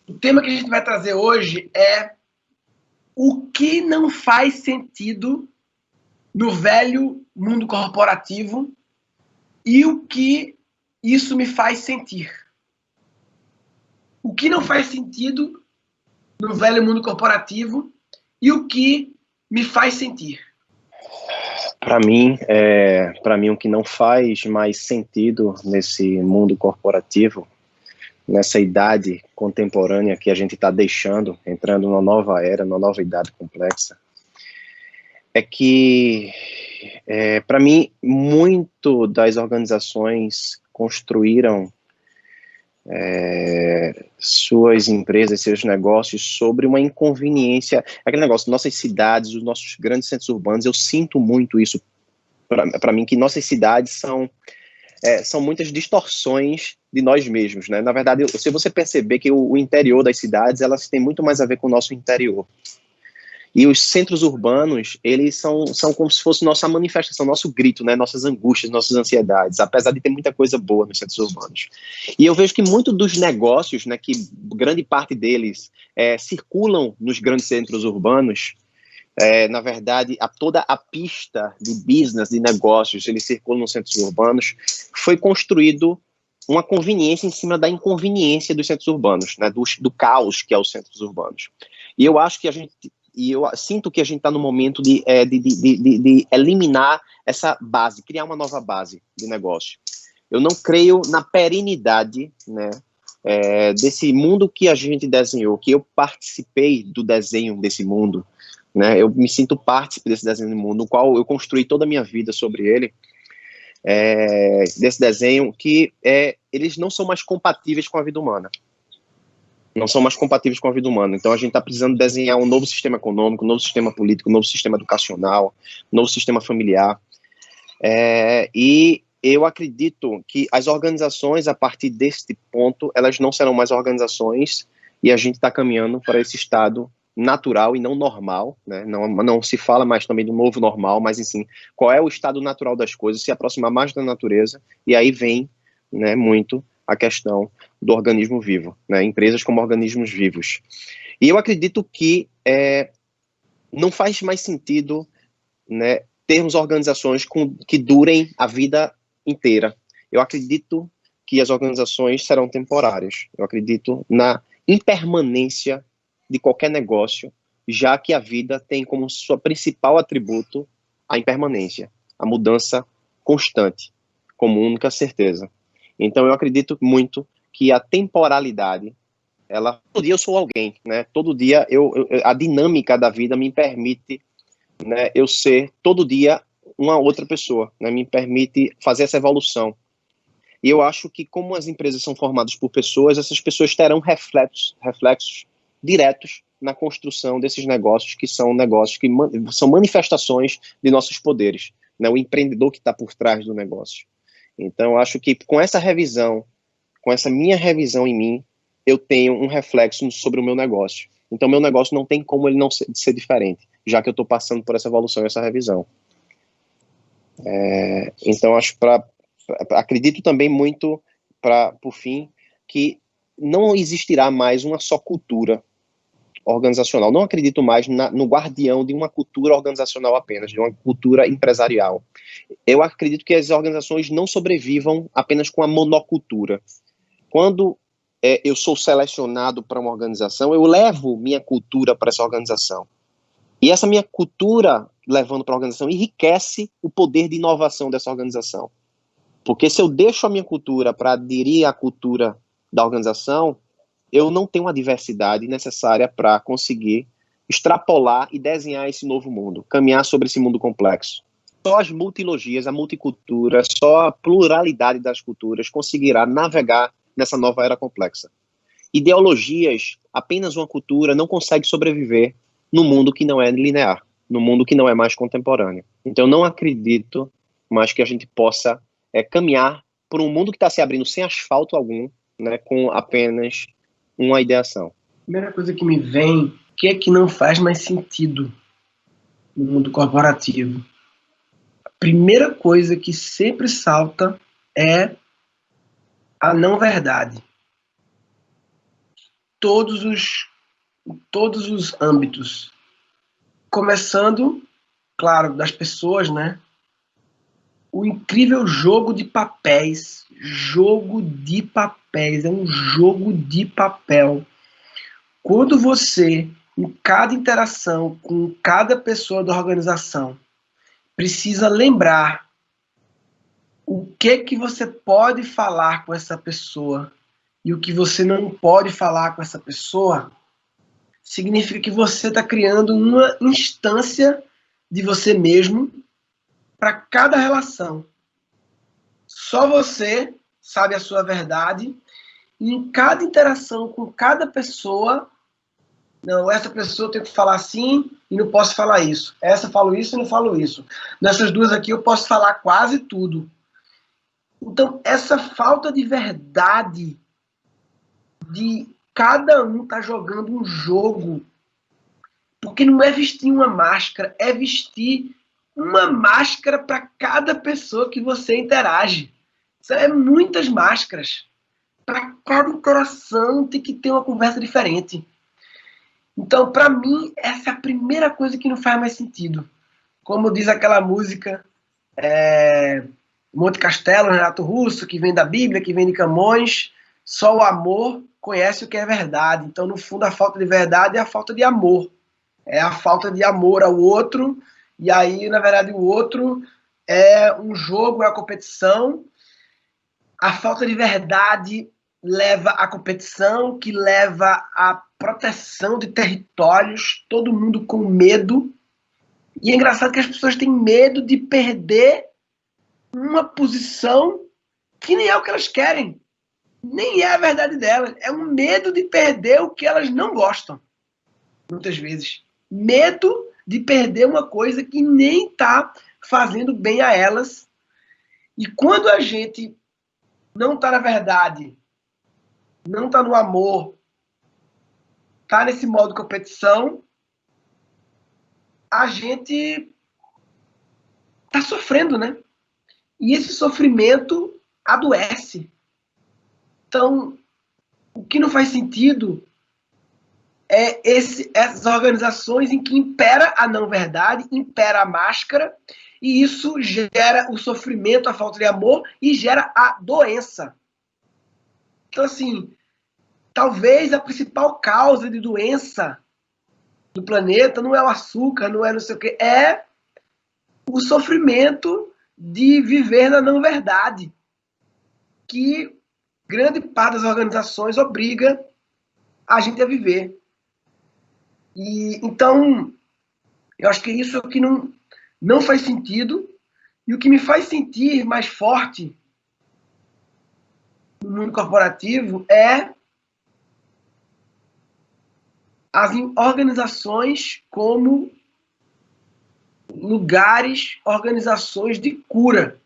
O tema que a gente vai trazer hoje é o que não faz sentido no velho mundo corporativo e o que isso me faz sentir. O que não faz sentido no velho mundo corporativo e o que me faz sentir. Para mim, o que não faz mais sentido nesse mundo corporativo, nessa idade contemporânea que a gente está deixando, entrando numa nova era, numa nova idade complexa, é que, para mim, muito das organizações construíram suas empresas, seus negócios sobre uma inconveniência, aquele negócio, nossas cidades, os nossos grandes centros urbanos, eu sinto muito isso para mim, que nossas cidades são muitas distorções de nós mesmos, né? Na verdade, se você perceber que o interior das cidades, elas têm muito mais a ver com o nosso interior. E os centros urbanos, eles são como se fosse nossa manifestação, nosso grito, né? Nossas angústias, nossas ansiedades, apesar de ter muita coisa boa nos centros urbanos. E eu vejo que muito dos negócios, né, que grande parte deles circulam nos grandes centros urbanos, na verdade, toda a pista de business, de negócios, eles circulam nos centros urbanos, foi construído uma conveniência em cima da inconveniência dos centros urbanos, né, do caos que é os centros urbanos. E eu acho que eu sinto que a gente está no momento de eliminar essa base, criar uma nova base de negócio. Eu não creio na perenidade, né, desse mundo que a gente desenhou, que eu participei do desenho desse mundo, né, eu me sinto partícipe desse desenho do mundo, no qual eu construí toda a minha vida sobre ele, desse desenho, que eles não são mais compatíveis com a vida humana. Não são mais compatíveis com a vida humana. Então a gente está precisando desenhar um novo sistema econômico, um novo sistema político, um novo sistema educacional, um novo sistema familiar. E eu acredito que as organizações, a partir deste ponto, elas não serão mais organizações, e a gente está caminhando para esse estado natural e não normal, né? Não se fala mais também do novo normal, mas sim, qual é o estado natural das coisas, se aproximar mais da natureza, e aí vem, né, muito a questão do organismo vivo, né? Empresas como organismos vivos. E eu acredito que não faz mais sentido, né, termos organizações que durem a vida inteira. Eu acredito que as organizações serão temporárias. Eu acredito na impermanência de qualquer negócio, já que a vida tem como seu principal atributo a impermanência, a mudança constante, como única certeza. Então eu acredito muito que a temporalidade, todo dia eu sou alguém, né? Todo dia a dinâmica da vida me permite, né, eu ser todo dia uma outra pessoa, né? Me permite fazer essa evolução. E eu acho que, como as empresas são formadas por pessoas, essas pessoas terão reflexos diretos na construção desses negócios, que são negócios que são manifestações de nossos poderes, né? O empreendedor que está por trás do negócio. Então, eu acho que com essa revisão, com essa minha revisão em mim, eu tenho um reflexo sobre o meu negócio. Então, meu negócio não tem como ele não ser diferente, já que eu estou passando por essa evolução e essa revisão. Então, acredito também muito, por fim, que não existirá mais uma só cultura organizacional. Não acredito mais no guardião de uma cultura organizacional apenas, de uma cultura empresarial. Eu acredito que as organizações não sobrevivam apenas com a monocultura. Quando eu sou selecionado para uma organização, eu levo minha cultura para essa organização. E essa minha cultura, levando para a organização, enriquece o poder de inovação dessa organização. Porque se eu deixo a minha cultura para aderir à cultura da organização, eu não tenho a diversidade necessária para conseguir extrapolar e desenhar esse novo mundo, caminhar sobre esse mundo complexo. Só as multilogias, a multicultura, só a pluralidade das culturas conseguirá navegar nessa nova era complexa. Ideologias, apenas uma cultura, não consegue sobreviver no mundo que não é linear, no mundo que não é mais contemporâneo. Então, eu não acredito mais que a gente possa caminhar por um mundo que está se abrindo sem asfalto algum, né, com apenas uma ideação. A primeira coisa que me vem, o que é que não faz mais sentido no mundo corporativo? A primeira coisa que sempre salta é a não verdade. todos os âmbitos. Começando, claro, das pessoas, né? O incrível jogo de papéis. Jogo de papéis. É um jogo de papel. Quando você, em cada interação com cada pessoa da organização, precisa lembrar o que você pode falar com essa pessoa e o que você não pode falar com essa pessoa, significa que você está criando uma instância de você mesmo para cada relação. Só você sabe a sua verdade e em cada interação com cada pessoa, não, essa pessoa tem que falar assim e não posso falar isso. Essa falo isso e não falo isso. Nessas duas aqui eu posso falar quase tudo. Então, essa falta de verdade de cada um tá jogando um jogo, porque não é vestir uma máscara, é vestir uma máscara para cada pessoa que você interage. Isso é muitas máscaras. Para cada interação tem que ter uma conversa diferente. Então, para mim, essa é a primeira coisa que não faz mais sentido. Como diz aquela música Monte Castelo, Renato Russo, que vem da Bíblia, que vem de Camões, só o amor conhece o que é verdade. Então, no fundo, a falta de verdade é a falta de amor. É a falta de amor ao outro, e aí, na verdade, o outro é um jogo, é a competição. A falta de verdade leva à competição, que leva à proteção de territórios, todo mundo com medo. E é engraçado que as pessoas têm medo de perder uma posição que nem é o que elas querem. Nem é a verdade delas. É um medo de perder o que elas não gostam. Muitas vezes. Medo de perder uma coisa que nem está fazendo bem a elas. E quando a gente não está na verdade, não está no amor, está nesse modo de competição, a gente está sofrendo, né? E esse sofrimento adoece. Então, o que não faz sentido é essas organizações em que impera a não-verdade, impera a máscara, e isso gera o sofrimento, a falta de amor, e gera a doença. Então, assim, talvez a principal causa de doença do planeta não é o açúcar, não é não sei o quê, é o sofrimento de viver na não-verdade, que grande parte das organizações obriga a gente a viver. E então, eu acho que isso aqui não faz sentido, e o que me faz sentir mais forte no mundo corporativo é as organizações como lugares, organizações de cura.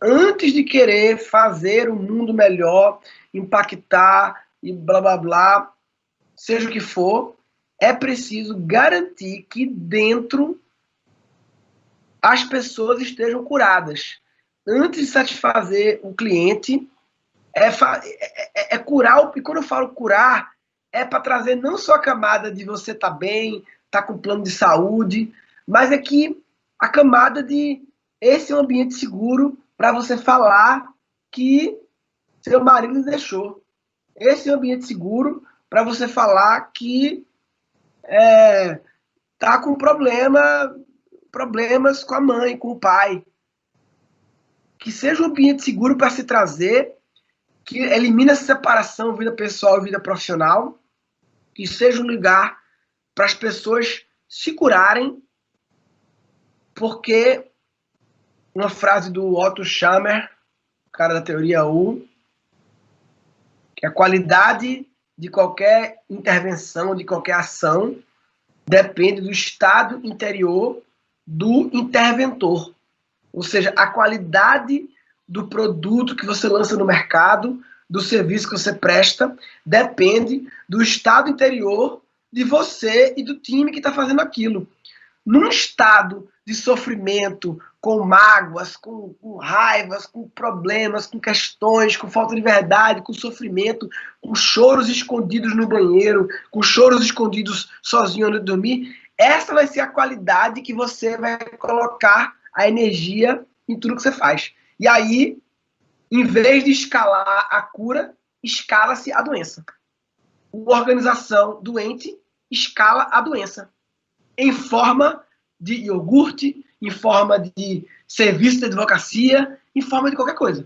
Antes de querer fazer o mundo melhor, impactar e blá blá blá, seja o que for, é preciso garantir que dentro as pessoas estejam curadas. Antes de satisfazer o cliente, é curar. E quando eu falo curar, é para trazer não só a camada de você estar bem, estar com plano de saúde, mas é que a camada de esse é um ambiente seguro para você falar que seu marido deixou. Esse é um ambiente seguro para você falar que tá com problemas com a mãe, com o pai. Que seja um ambiente seguro para se trazer, que elimine essa separação, vida pessoal e vida profissional, que seja um lugar para as pessoas se curarem, porque uma frase do Otto Schammer, cara da teoria U, que a qualidade de qualquer intervenção, de qualquer ação, depende do estado interior do interventor. Ou seja, a qualidade do produto que você lança no mercado, do serviço que você presta, depende do estado interior de você e do time que está fazendo aquilo. num estado de sofrimento, com mágoas, com raivas, com problemas, com questões, com falta de verdade, com sofrimento, com choros escondidos no banheiro, com choros escondidos sozinho antes de dormir, essa vai ser a qualidade que você vai colocar a energia em tudo que você faz. E aí, em vez de escalar a cura, escala-se a doença. Uma organização doente escala a doença em forma de iogurte, em forma de serviço de advocacia, em forma de qualquer coisa.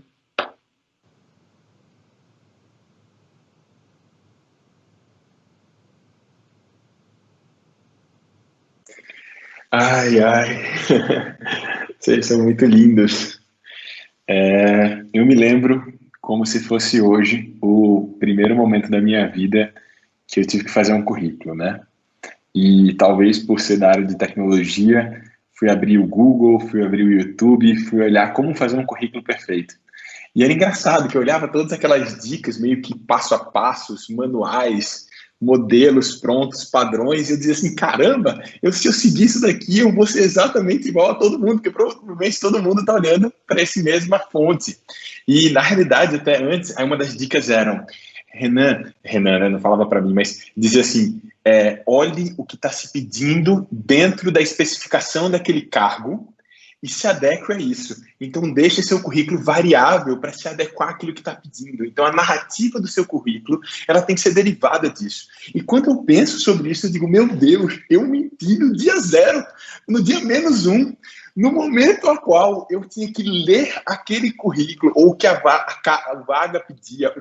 Ai, ai. Vocês são muito lindos. Eu me lembro como se fosse hoje o primeiro momento da minha vida que eu tive que fazer um currículo, né? E talvez por ser da área de tecnologia, fui abrir o Google, fui abrir o YouTube, fui olhar como fazer um currículo perfeito. E era engraçado que eu olhava todas aquelas dicas, meio que passo a passos, manuais, modelos prontos, padrões, e eu dizia assim, caramba, se eu seguir isso daqui, eu vou ser exatamente igual a todo mundo, porque provavelmente todo mundo está olhando para essa mesma fonte. E, na realidade, até antes, aí uma das dicas eram, Renan, né, não falava para mim, mas dizia assim, olhe o que está se pedindo dentro da especificação daquele cargo e se adeque a isso. Então, deixe seu currículo variável para se adequar àquilo que está pedindo. Então, a narrativa do seu currículo, ela tem que ser derivada disso. E quando eu penso sobre isso, eu digo, meu Deus, eu menti no dia 0, no dia -1, no momento ao qual eu tinha que ler aquele currículo, ou que a vaga pedia,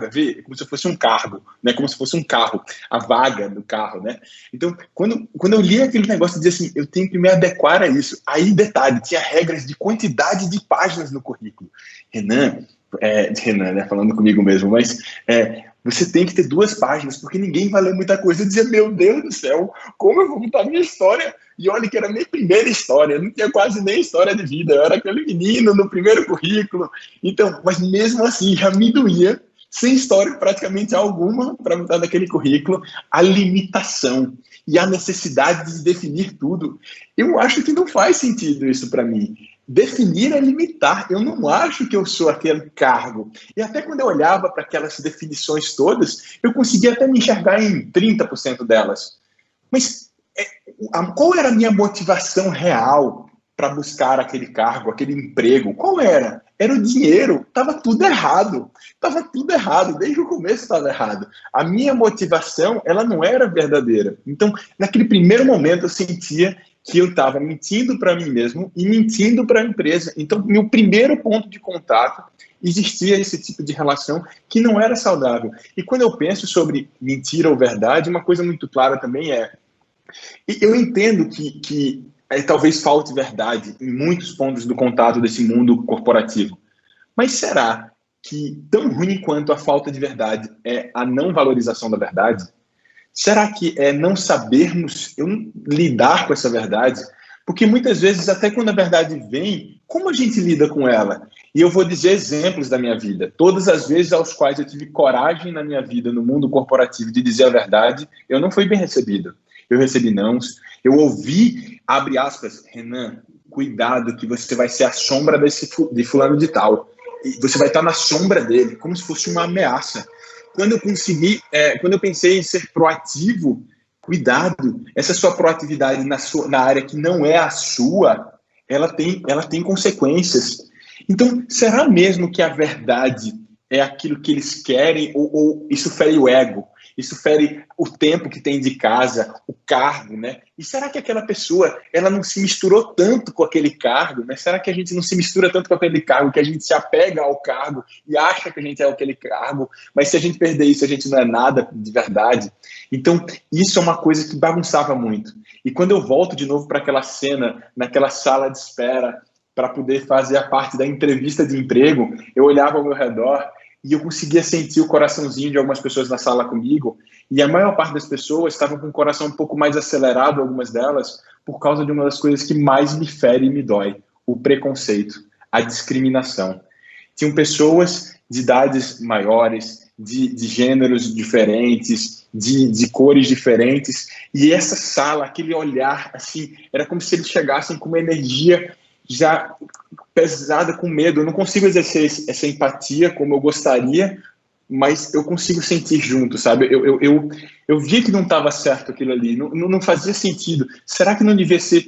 vê, como se fosse um cargo, né? Como se fosse um carro, a vaga do carro, né? Então, quando eu li aquele negócio, eu dizia assim, eu tenho que me adequar a isso. Aí, detalhe, tinha regras de quantidade de páginas no currículo. Renan, né, falando comigo mesmo, mas você tem que ter 2 páginas, porque ninguém vai ler muita coisa. Eu dizia, meu Deus do céu, como eu vou contar minha história? E olha que era a minha primeira história, eu não tinha quase nem história de vida, eu era aquele menino no primeiro currículo. Então, mas mesmo assim, já me doía, sem história praticamente alguma para botar naquele currículo, a limitação e a necessidade de definir tudo. Eu acho que não faz sentido isso para mim. Definir é limitar. Eu não acho que eu sou aquele cargo. E até quando eu olhava para aquelas definições todas, eu conseguia até me enxergar em 30% delas. Mas qual era a minha motivação real para buscar aquele cargo, aquele emprego? Qual era? Era o dinheiro. Estava tudo errado. Estava tudo errado. Desde o começo estava errado. A minha motivação, ela não era verdadeira. Então, naquele primeiro momento, eu sentia que eu estava mentindo para mim mesmo e mentindo para a empresa. Então, meu primeiro ponto de contato, existia esse tipo de relação que não era saudável. E quando eu penso sobre mentira ou verdade, uma coisa muito clara também eu entendo que talvez falte verdade em muitos pontos do contato desse mundo corporativo. Mas será que tão ruim quanto a falta de verdade é a não valorização da verdade? Será que é não sabermos lidar com essa verdade? Porque muitas vezes, até quando a verdade vem, como a gente lida com ela? E eu vou dizer exemplos da minha vida. Todas as vezes aos quais eu tive coragem na minha vida, no mundo corporativo, de dizer a verdade, eu não fui bem recebido. Eu recebi nãos, eu ouvi, abre aspas, Renan, cuidado que você vai ser a sombra de fulano de tal. E você vai estar na sombra dele, como se fosse uma ameaça. Quando eu pensei em ser proativo, cuidado, essa sua proatividade na área que não é a sua, ela tem consequências. Então, será mesmo que a verdade é aquilo que eles querem ou isso fere o ego? Isso fere o tempo que tem de casa, o cargo, né? E será que aquela pessoa, ela não se misturou tanto com aquele cargo, né? Será que a gente não se mistura tanto com aquele cargo, que a gente se apega ao cargo e acha que a gente é aquele cargo, mas se a gente perder isso, a gente não é nada de verdade? Então, isso é uma coisa que bagunçava muito. E quando eu volto de novo para aquela cena, naquela sala de espera, para poder fazer a parte da entrevista de emprego, eu olhava ao meu redor e eu conseguia sentir o coraçãozinho de algumas pessoas na sala comigo, e a maior parte das pessoas estavam com o coração um pouco mais acelerado, algumas delas, por causa de uma das coisas que mais me fere e me dói, o preconceito, a discriminação. Tinham pessoas de idades maiores, de gêneros diferentes, de cores diferentes, e essa sala, aquele olhar, assim, era como se eles chegassem com uma energia já pesada, com medo. Eu não consigo exercer essa empatia como eu gostaria, mas eu consigo sentir junto, sabe? Eu via que não estava certo aquilo ali, não fazia sentido. Será que não devia ser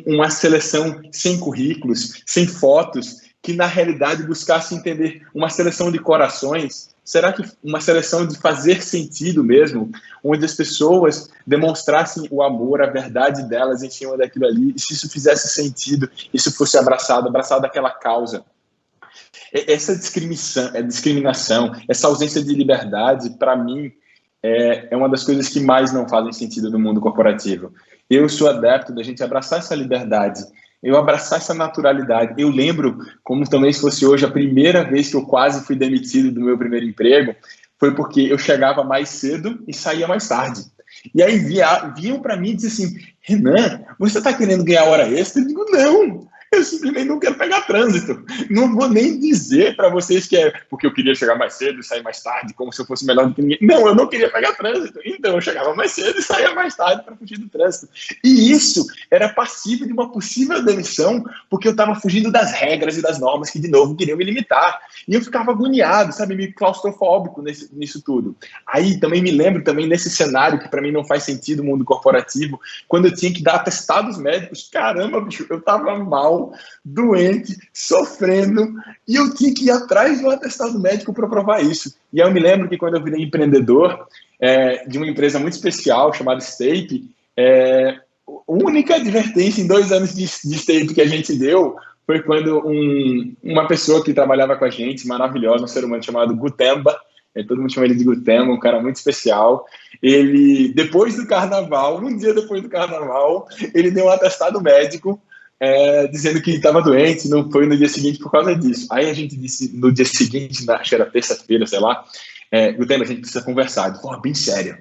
uma seleção sem currículos, sem fotos, que na realidade buscasse entender uma seleção de corações? Será que uma seleção de fazer sentido mesmo, onde as pessoas demonstrassem o amor, a verdade delas em cima daquilo ali, e se isso fizesse sentido, isso fosse abraçado aquela causa? Essa discriminação, essa ausência de liberdade, para mim, é uma das coisas que mais não fazem sentido no mundo corporativo. Eu sou adepto da gente abraçar essa liberdade, eu abraçar essa naturalidade. Eu lembro, como também se fosse hoje, a primeira vez que eu quase fui demitido do meu primeiro emprego, foi porque eu chegava mais cedo e saía mais tarde. E aí vinham para mim e diziam assim, Renan, você está querendo ganhar hora extra? Eu digo, não, eu simplesmente não quero pegar trânsito. Não vou nem dizer para vocês que é porque eu queria chegar mais cedo e sair mais tarde, como se eu fosse melhor do que ninguém. Não, eu não queria pegar trânsito. Então eu chegava mais cedo e saía mais tarde para fugir do trânsito. E isso era passível de uma possível demissão, porque eu estava fugindo das regras e das normas que, de novo, queriam me limitar. E eu ficava agoniado, sabe, meio claustrofóbico nisso tudo. Aí também me lembro também nesse cenário que para mim não faz sentido, o mundo corporativo, quando eu tinha que dar atestados médicos. Caramba, bicho, eu estava mal, doente, sofrendo, e eu tinha que ir atrás do atestado médico para provar isso. E eu me lembro que quando eu virei empreendedor de uma empresa muito especial chamada Stape, a única advertência em 2 anos de Stape que a gente deu foi quando uma pessoa que trabalhava com a gente, maravilhosa, um ser humano chamado Gutemba, todo mundo chama ele de Gutemba, um cara muito especial, ele, depois do carnaval, um dia depois do carnaval, ele deu um atestado médico dizendo que estava doente, não foi no dia seguinte por causa disso. Aí a gente disse, no dia seguinte, acho que era terça-feira, sei lá, Gutemba, a gente precisa conversar, de forma bem séria.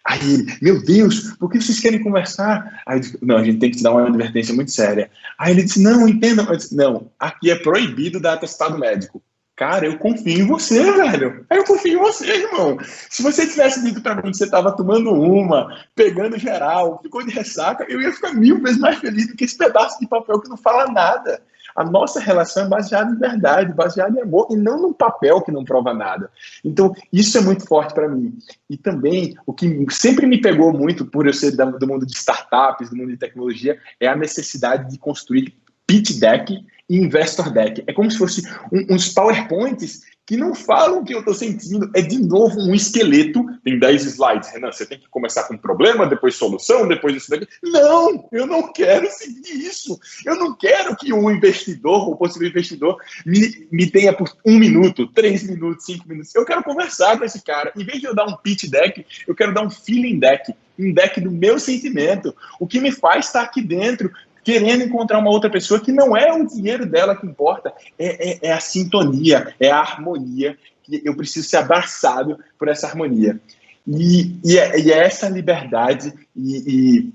Aí ele, meu Deus, por que vocês querem conversar? Aí eu disse, não, a gente tem que te dar uma advertência muito séria. Aí ele disse, não, entenda. Eu disse, não, aqui é proibido dar atestado médico. Cara, eu confio em você, velho. Eu confio em você, irmão. Se você tivesse dito pra mim que você tava tomando uma, pegando geral, ficou de ressaca, eu ia ficar 1000 vezes mais feliz do que esse pedaço de papel que não fala nada. A nossa relação é baseada em verdade, baseada em amor, e não num papel que não prova nada. Então, isso é muito forte para mim. E também, o que sempre me pegou muito, por eu ser do mundo de startups, do mundo de tecnologia, é a necessidade de construir pitch deck e investor deck. É como se fosse uns PowerPoints que não falam o que eu estou sentindo. É, de novo, um esqueleto. Tem 10 slides. Renan, você tem que começar com problema, depois solução, depois isso daqui. Não, eu não quero seguir isso. Eu não quero que um investidor, ou possível investidor, me tenha por 1 minuto, 3 minutos, 5 minutos. Eu quero conversar com esse cara. Em vez de eu dar um pitch deck, eu quero dar um feeling deck. Um deck do meu sentimento. O que me faz estar aqui dentro, querendo encontrar uma outra pessoa que não é o dinheiro dela que importa, é a sintonia, é a harmonia, que eu preciso ser abraçado por essa harmonia. E é essa liberdade e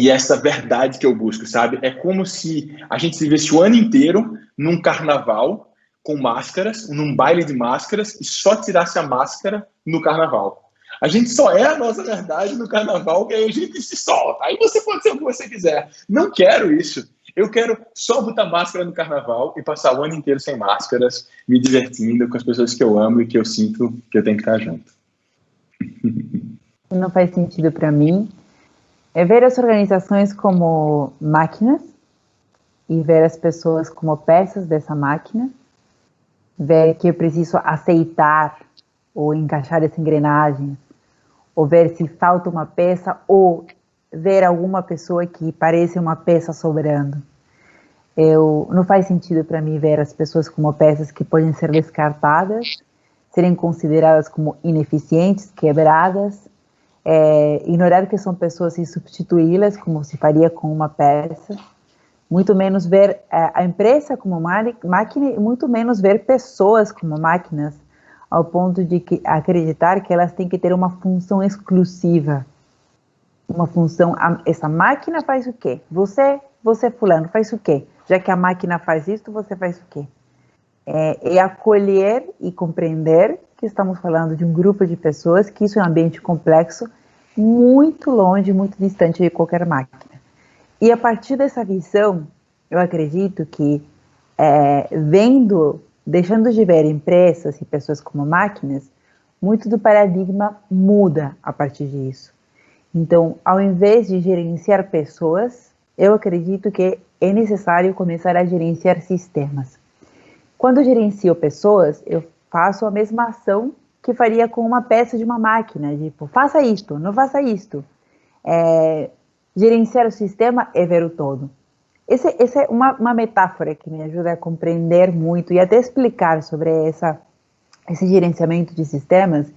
essa verdade que eu busco, sabe? É como se a gente vivesse o ano inteiro num carnaval com máscaras, num baile de máscaras, e só tirasse a máscara no carnaval. A gente só é a nossa verdade no carnaval, que aí a gente se solta. Aí você pode ser o que você quiser. Não quero isso. Eu quero só botar máscara no carnaval e passar o ano inteiro sem máscaras, me divertindo com as pessoas que eu amo e que eu sinto que eu tenho que estar junto. Não faz sentido para mim é ver as organizações como máquinas e ver as pessoas como peças dessa máquina, ver que eu preciso aceitar ou encaixar essa engrenagem, ou ver se falta uma peça, ou ver alguma pessoa que parece uma peça sobrando. Não faz sentido para mim ver as pessoas como peças que podem ser descartadas, serem consideradas como ineficientes, quebradas, ignorar que são pessoas e substituí-las como se faria com uma peça, muito menos ver a empresa como máquina e muito menos ver pessoas como máquinas, ao ponto de acreditar que elas têm que ter uma função exclusiva. Uma função, essa máquina faz o quê? Você fulano, faz o quê? Já que a máquina faz isso, você faz o quê? é acolher e compreender que estamos falando de um grupo de pessoas, que isso é um ambiente complexo, muito longe, muito distante de qualquer máquina. E a partir dessa visão, eu acredito que deixando de ver empresas e pessoas como máquinas, muito do paradigma muda a partir disso. Então, ao invés de gerenciar pessoas, eu acredito que é necessário começar a gerenciar sistemas. Quando eu gerencio pessoas, eu faço a mesma ação que faria com uma peça de uma máquina, tipo, faça isto, não faça isto. Gerenciar o sistema é ver o todo. Essa é uma metáfora que me ajuda a compreender muito e até explicar sobre esse gerenciamento de sistemas,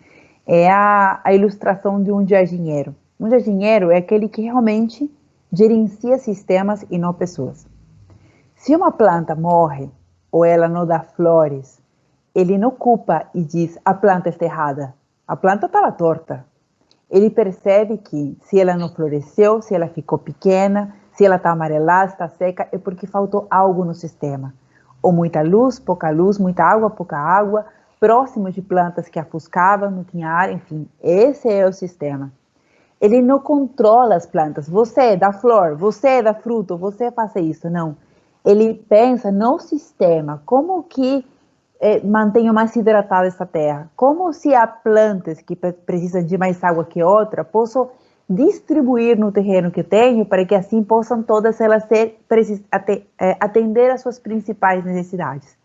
é a ilustração de um jardineiro. Um jardineiro é aquele que realmente gerencia sistemas e não pessoas. Se uma planta morre ou ela não dá flores, ele não culpa e diz, a planta está errada, a planta estava torta. Ele percebe que se ela não floresceu, se ela ficou pequena, se ela está amarelada, está seca, é porque faltou algo no sistema. Ou muita luz, muita água, pouca água, próximo de plantas que ofuscavam, não tinha ar, enfim, esse é o sistema. Ele não controla as plantas, você dá flor, você dá fruto, você faça isso, não. Ele pensa no sistema, como que mantenho mais hidratada essa terra, como se há plantas que precisam de mais água que outra, posso distribuir no terreno que tenho para que assim possam todas elas atender às suas principais necessidades.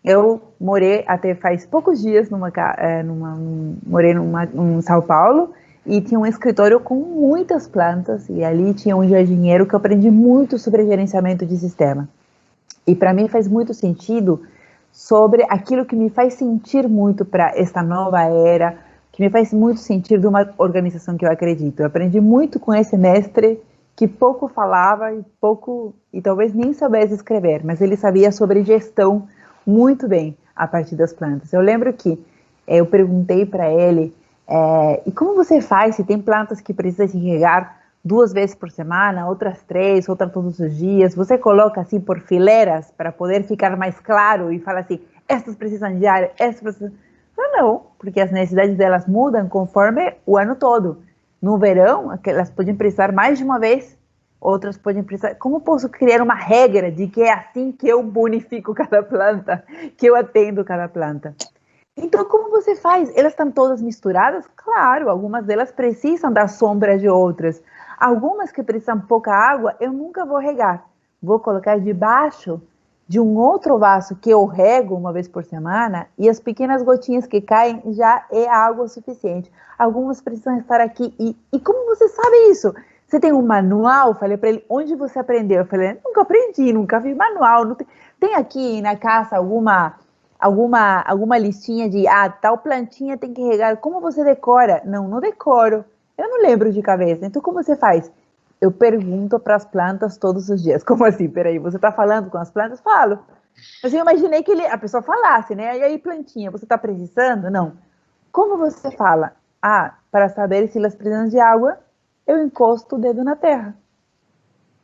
Eu morei até faz poucos dias morei em São Paulo e tinha um escritório com muitas plantas e ali tinha um jardineiro que eu aprendi muito sobre gerenciamento de sistema. E para mim faz muito sentido sobre aquilo que me faz sentir muito para esta nova era, que me faz muito sentido de uma organização que eu acredito. Eu aprendi muito com esse mestre que pouco falava e talvez nem soubesse escrever, mas ele sabia sobre gestão muito bem a partir das plantas. Eu lembro que eu perguntei para ele, e como você faz se tem plantas que precisam se regar 2 vezes por semana, outras 3, outras todos os dias? Você coloca assim por fileiras para poder ficar mais claro e fala assim, estas precisam de ar, estas precisam... Não, porque as necessidades delas mudam conforme o ano todo. No verão, elas podem precisar mais de uma vez, outras podem precisar... Como posso criar uma regra de que é assim que eu bonifico cada planta, que eu atendo cada planta? Então, como você faz? Elas estão todas misturadas? Claro, algumas delas precisam da sombra de outras. Algumas que precisam pouca água, eu nunca vou regar. Vou colocar debaixo de um outro vaso que eu rego 1 vez por semana e as pequenas gotinhas que caem já é água suficiente. Algumas precisam estar aqui. E como você sabe isso? Você tem um manual? Falei para ele, onde você aprendeu? Eu falei, nunca aprendi, nunca vi manual. Não tem aqui na casa alguma listinha de, tal plantinha tem que regar. Como você decora? Não decoro. Eu não lembro de cabeça. Então, como você faz? Eu pergunto para as plantas todos os dias. Como assim? Peraí, você está falando com as plantas? Falo. Mas eu imaginei que a pessoa falasse, né? E aí, plantinha, você está precisando? Não. Como você fala? Para saber se elas precisam de água, eu encosto o dedo na terra.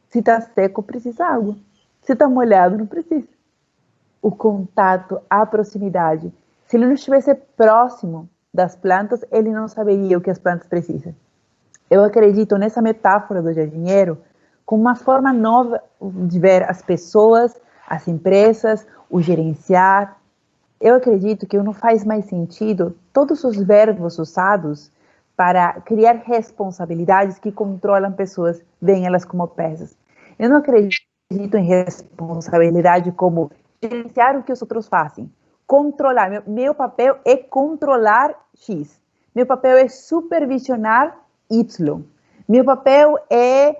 Se está seco, precisa água. Se está molhado, não precisa. O contato, a proximidade. Se ele não estivesse próximo das plantas, ele não saberia o que as plantas precisam. Eu acredito nessa metáfora do jardineiro como uma forma nova de ver as pessoas, as empresas, o gerenciar. Eu acredito que não faz mais sentido todos os verbos usados para criar responsabilidades que controlam pessoas, veem elas como peças. Eu não acredito em responsabilidade como gerenciar o que os outros fazem. Controlar. Meu papel é controlar X. Meu papel é supervisionar Y. Meu papel é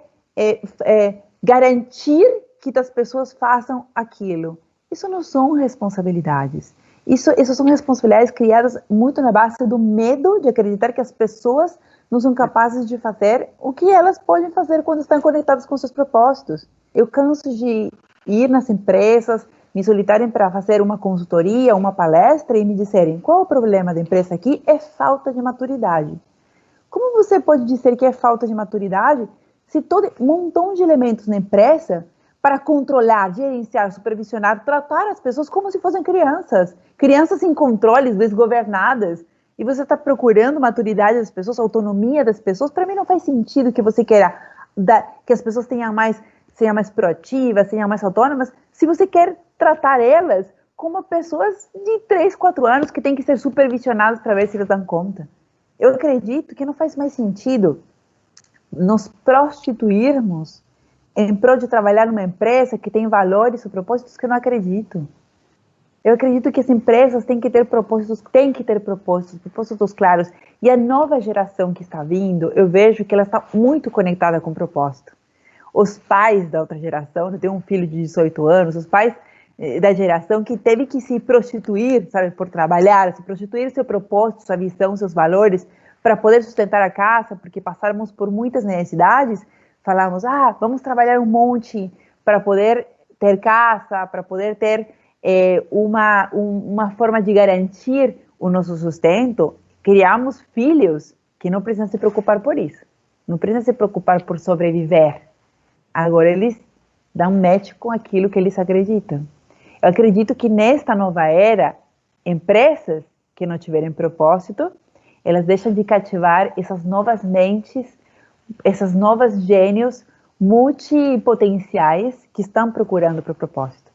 garantir que as pessoas façam aquilo. Isso não são responsabilidades. Isso são responsabilidades criadas muito na base do medo de acreditar que as pessoas não são capazes de fazer o que elas podem fazer quando estão conectadas com seus propósitos. Eu canso de ir nas empresas, me solicitarem para fazer uma consultoria, uma palestra e me disserem qual o problema da empresa aqui é falta de maturidade. Como você pode dizer que é falta de maturidade se todo um montão de elementos na empresa para controlar, gerenciar, supervisionar, tratar as pessoas como se fossem crianças. Crianças sem controles, desgovernadas. E você está procurando maturidade das pessoas, autonomia das pessoas. Para mim não faz sentido que você queira que as pessoas sejam mais proativas, sejam mais autônomas, se você quer tratar elas como pessoas de 3, 4 anos que têm que ser supervisionadas para ver se elas dão conta. Eu acredito que não faz mais sentido nos prostituirmos em prol de trabalhar numa empresa que tem valores ou propósitos que eu não acredito. Eu acredito que as empresas têm que ter propósitos claros. E a nova geração que está vindo, eu vejo que ela está muito conectada com o propósito. Os pais da outra geração, eu tenho um filho de 18 anos, os pais da geração que teve que se prostituir, sabe, por trabalhar, se prostituir seu propósito, sua visão, seus valores, para poder sustentar a casa, porque passamos por muitas necessidades, falamos, vamos trabalhar um monte para poder ter casa, para poder ter uma forma de garantir o nosso sustento. Criamos filhos que não precisam se preocupar por isso, não precisam se preocupar por sobreviver. Agora eles dão match com aquilo que eles acreditam. Eu acredito que nesta nova era, empresas que não tiverem propósito, elas deixam de cativar essas novas mentes, essas novas gênios multipotenciais que estão procurando para o propósito.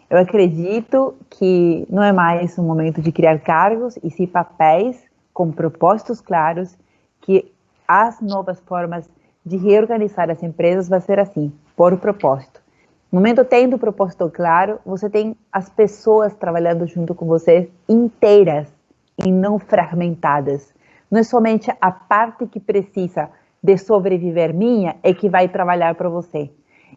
Eu acredito que não é mais um momento de criar cargos e sim papéis com propósitos claros, que as novas formas de reorganizar as empresas vai ser assim, por propósito. No momento tendo o propósito claro, você tem as pessoas trabalhando junto com você inteiras e não fragmentadas. Não é somente a parte que precisa de sobreviver minha é que vai trabalhar para você.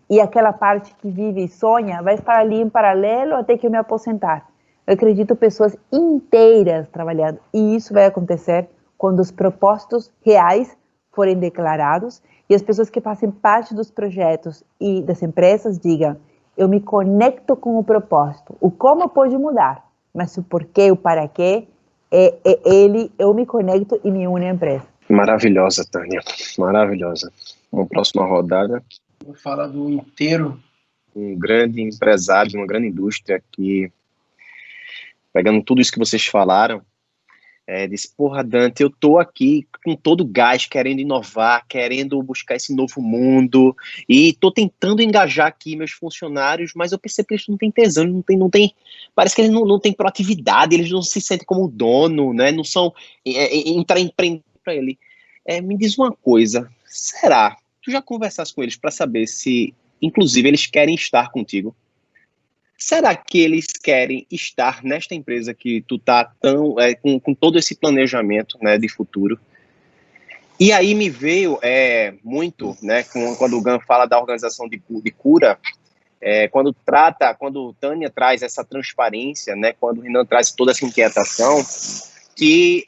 E aquela parte que vive e sonha vai estar ali em paralelo até que eu me aposentar. Eu acredito pessoas inteiras trabalhando. E isso vai acontecer quando os propósitos reais forem declarados e as pessoas que fazem parte dos projetos e das empresas digam, eu me conecto com o propósito. O como pode mudar, mas o porquê, o para quê, eu me conecto e me uno à empresa. Maravilhosa, Tânia. Maravilhosa. Uma próxima rodada. Vou falar do inteiro. Um grande empresário de uma grande indústria que, pegando tudo isso que vocês falaram, disse, porra, Dante, eu tô aqui com todo o gás, querendo inovar, querendo buscar esse novo mundo, e tô tentando engajar aqui meus funcionários, mas eu percebo que eles não têm tesão, não tem, parece que eles não têm proatividade, eles não se sentem como dono, né, não são, empreender para ele. Me diz uma coisa, será? Tu já conversaste com eles para saber se, inclusive, eles querem estar contigo? Será que eles querem estar nesta empresa que tu tá tão com todo esse planejamento, né, de futuro? E aí me veio muito, né, quando o Gan fala da organização de cura, quando Tânia traz essa transparência, né, quando o Renan traz toda essa inquietação, que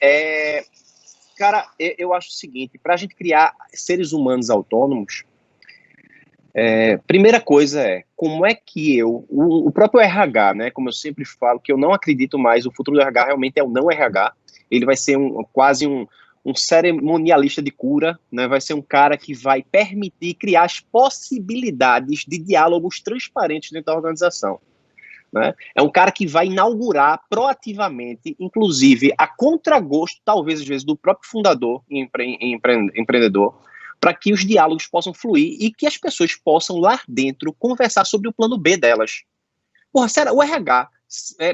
cara, eu acho o seguinte, para a gente criar seres humanos autônomos, primeira coisa como é que o próprio RH, né, como eu sempre falo, que eu não acredito mais, o futuro do RH realmente é o não RH, ele vai ser quase um cerimonialista de cura, né, vai ser um cara que vai permitir criar as possibilidades de diálogos transparentes dentro da organização. Né? É um cara que vai inaugurar proativamente, inclusive a contragosto, talvez às vezes, do próprio fundador e empreendedor, para que os diálogos possam fluir e que as pessoas possam lá dentro conversar sobre o plano B delas. Porra, sério, o RH,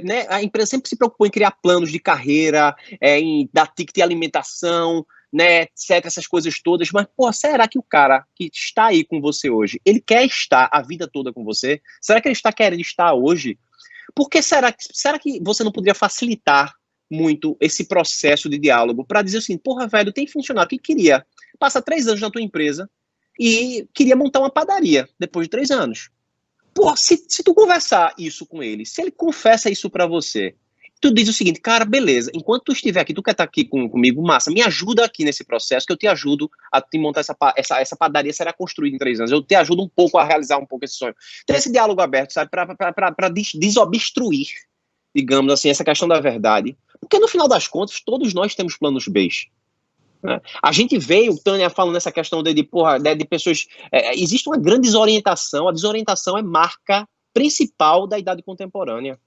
né, a empresa sempre se preocupou em criar planos de carreira, em dar ticket de alimentação, né, etc, essas coisas todas, mas, porra, será que o cara que está aí com você hoje, ele quer estar a vida toda com você? Será que ele está querendo estar hoje? Porque será que você não poderia facilitar muito esse processo de diálogo para dizer assim, porra, velho, tem funcionário que queria passar 3 anos na tua empresa e queria montar uma padaria depois de 3 anos. Pô, se tu conversar isso com ele, se ele confessa isso pra você, tu diz o seguinte, cara, beleza, enquanto tu estiver aqui, tu quer estar aqui comigo, massa, me ajuda aqui nesse processo, que eu te ajudo a te montar essa padaria, será construída em 3 anos, eu te ajudo um pouco a realizar um pouco esse sonho. Ter esse diálogo aberto, sabe, pra desobstruir, digamos assim, essa questão da verdade. Porque no final das contas, todos nós temos planos B. né? A gente veio, o Tânia falando nessa questão de pessoas... existe uma grande desorientação. A desorientação é marca principal da idade contemporânea.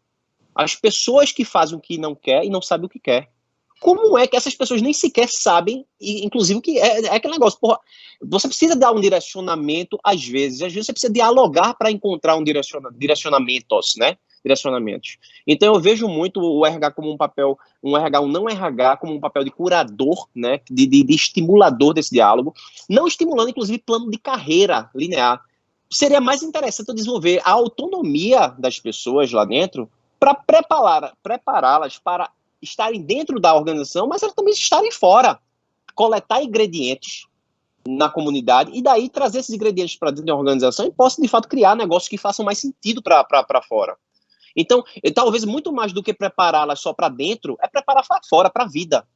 As pessoas que fazem o que não quer e não sabem o que quer. Como é que essas pessoas nem sequer sabem, inclusive, o que é aquele negócio, porra, você precisa dar um direcionamento, às vezes você precisa dialogar para encontrar um direcionamentos, né? Direcionamentos. Então eu vejo muito o RH como um papel, um não RH como um papel de curador, né? De estimulador desse diálogo, não estimulando, inclusive, plano de carreira linear. Seria mais interessante desenvolver a autonomia das pessoas lá dentro para prepará-las para estarem dentro da organização, mas elas também estarem fora, coletar ingredientes na comunidade e daí trazer esses ingredientes para dentro da organização e possa, de fato, criar negócios que façam mais sentido para fora. Então, talvez muito mais do que prepará-las só para dentro, é preparar para fora, para a vida.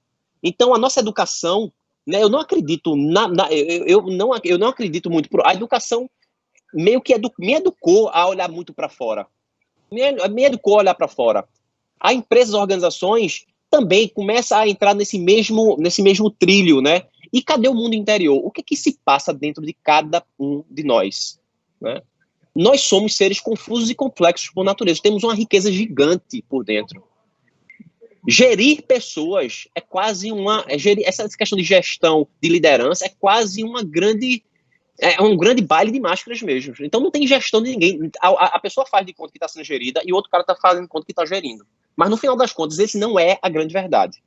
Então, a nossa educação, né, eu não acredito, eu não acredito muito, a educação meio que me educou a olhar muito para fora. Me educou a olhar para fora. A empresas, organizações também começam a entrar nesse mesmo trilho, né? E cadê o mundo interior? O que se passa dentro de cada um de nós, né? Nós somos seres confusos e complexos por natureza. Temos uma riqueza gigante por dentro. Gerir pessoas é quase essa questão de gestão, de liderança, é quase um grande baile de máscaras mesmo. Então não tem gestão de ninguém. A pessoa faz de conta que está sendo gerida e o outro cara está fazendo de conta que está gerindo. Mas no final das contas, esse não é a grande verdade.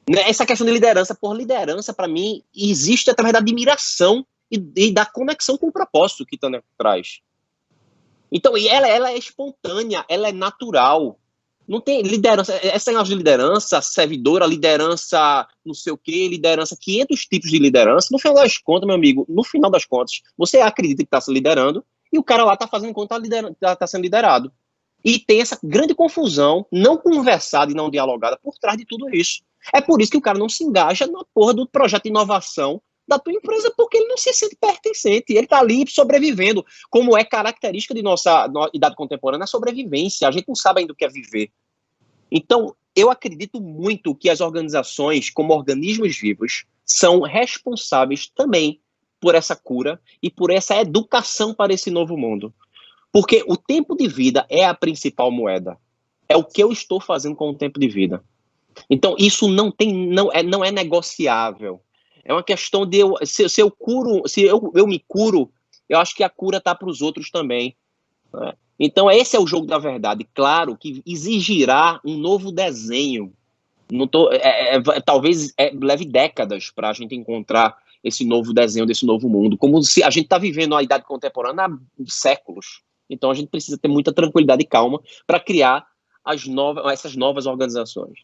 Essa questão de liderança, por liderança, para mim, existe através da admiração e da conexão com o propósito que Tânia traz. Então, e ela é espontânea, ela é natural. Não tem liderança, essa negócio de liderança servidora, liderança não sei o quê, liderança, 500 tipos de liderança. No final das contas, meu amigo, no final das contas, você acredita que está se liderando e o cara lá está fazendo conta que está sendo liderado. E tem essa grande confusão, não conversada e não dialogada por trás de tudo isso. É por isso que o cara não se engaja na porra do projeto de inovação da tua empresa, porque ele não se sente pertencente. Ele está ali sobrevivendo, como é característica de nossa idade contemporânea, a sobrevivência. A gente não sabe ainda o que é viver. Então, eu acredito muito que as organizações, como organismos vivos, são responsáveis também por essa cura e por essa educação para esse novo mundo. Porque o tempo de vida é a principal moeda. É o que eu estou fazendo com o tempo de vida. Então, isso não é negociável. É uma questão de se eu me curo, eu acho que a cura está para os outros também, né? Então, esse é o jogo da verdade. Claro que exigirá um novo desenho. Talvez leve décadas para a gente encontrar esse novo desenho desse novo mundo. Como se a gente está vivendo a idade contemporânea há séculos. Então, a gente precisa ter muita tranquilidade e calma para criar essas novas organizações,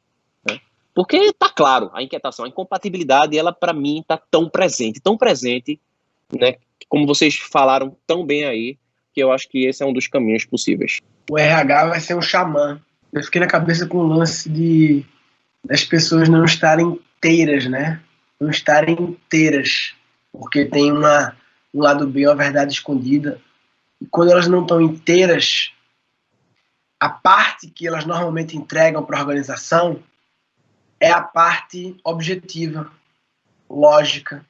né? Porque está claro, a inquietação, a incompatibilidade, ela, para mim, está tão presente, né? Como vocês falaram tão bem aí, que eu acho que esse é um dos caminhos possíveis. O RH vai ser um xamã. Eu fiquei na cabeça com o lance das pessoas não estarem inteiras, né? Não estarem inteiras, porque tem um lado B, uma verdade escondida. E quando elas não estão inteiras, a parte que elas normalmente entregam para a organização é a parte objetiva, lógica.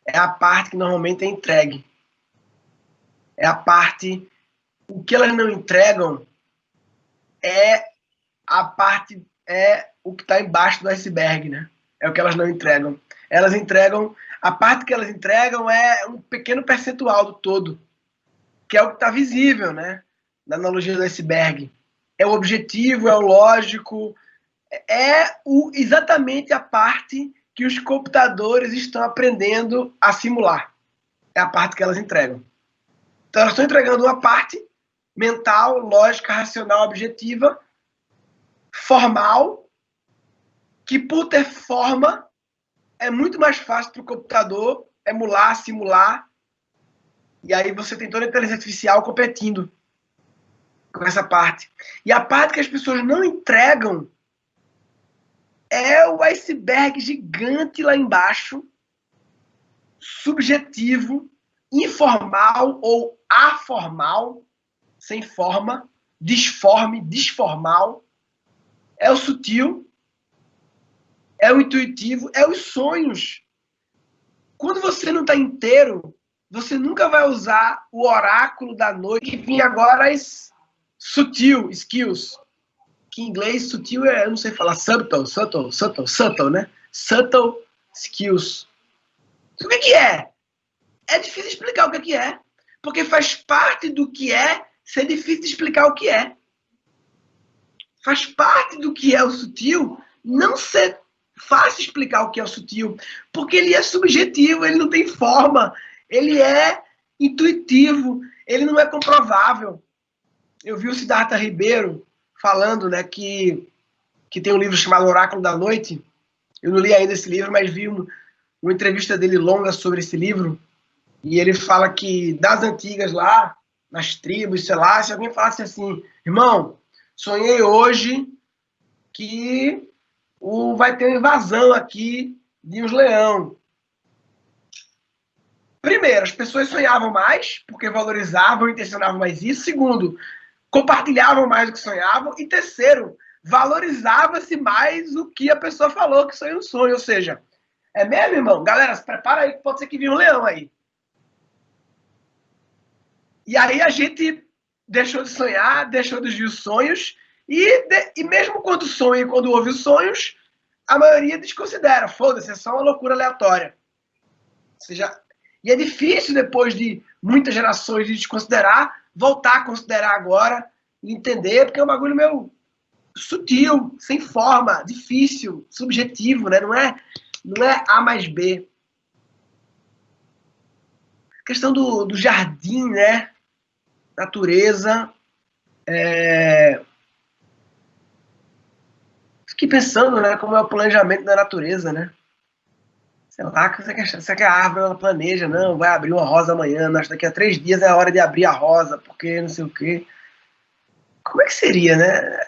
É a parte que normalmente é entregue. É a parte... O que elas não entregam é o que está embaixo do iceberg, né? É o que elas não entregam. Elas entregam... A parte que elas entregam é um pequeno percentual do todo, que é o que está visível, né? Na analogia do iceberg. É o objetivo, é o lógico, exatamente a parte que os computadores estão aprendendo a simular. É a parte que elas entregam. Então, elas estão entregando uma parte mental, lógica, racional, objetiva, formal, que, por ter forma, é muito mais fácil para o computador emular, simular, e aí você tem toda a inteligência artificial competindo com essa parte. E a parte que as pessoas não entregam é o iceberg gigante lá embaixo, subjetivo, informal ou aformal, sem forma, disforme, disformal. É o sutil, é o intuitivo, é os sonhos. Quando você não está inteiro, você nunca vai usar o oráculo da noite, que vinha agora as sutil skills. Que em inglês sutil eu não sei falar, subtle, né? Subtle skills. O que é? É difícil explicar o que é, porque faz parte do que é ser difícil de explicar o que é. Faz parte do que é o sutil não ser fácil explicar o que é o sutil, porque ele é subjetivo, ele não tem forma, ele é intuitivo, ele não é comprovável. Eu vi o Siddhartha Ribeiro falando, né, que tem um livro chamado Oráculo da Noite. Eu não li ainda esse livro, mas vi uma entrevista dele longa sobre esse livro, e ele fala que das antigas lá, nas tribos, sei lá, se alguém falasse assim, irmão, sonhei hoje que vai ter uma invasão aqui de uns leão. Primeiro, as pessoas sonhavam mais, porque valorizavam e intencionavam mais isso. Segundo, compartilhavam mais do que sonhavam. E terceiro, valorizava-se mais o que a pessoa falou que sonhou um sonho. Ou seja, é mesmo, irmão? Galera, se prepara aí que pode ser que venha um leão aí. E aí a gente deixou de sonhar, deixou de ver os sonhos, e mesmo quando sonha e quando ouve os sonhos, a maioria desconsidera. Foda-se, é só uma loucura aleatória. Ou seja, e é difícil, depois de muitas gerações de desconsiderar, voltar a considerar agora e entender, porque é um bagulho meio sutil, sem forma, difícil, subjetivo, né? Não é A mais B. A questão do jardim, né? Natureza. Fiquei pensando, né? Como é o planejamento da natureza, né? Sei lá, você quer a árvore, ela planeja, não, vai abrir uma rosa amanhã, mas daqui a 3 dias é a hora de abrir a rosa, porque não sei o quê. Como é que seria, né?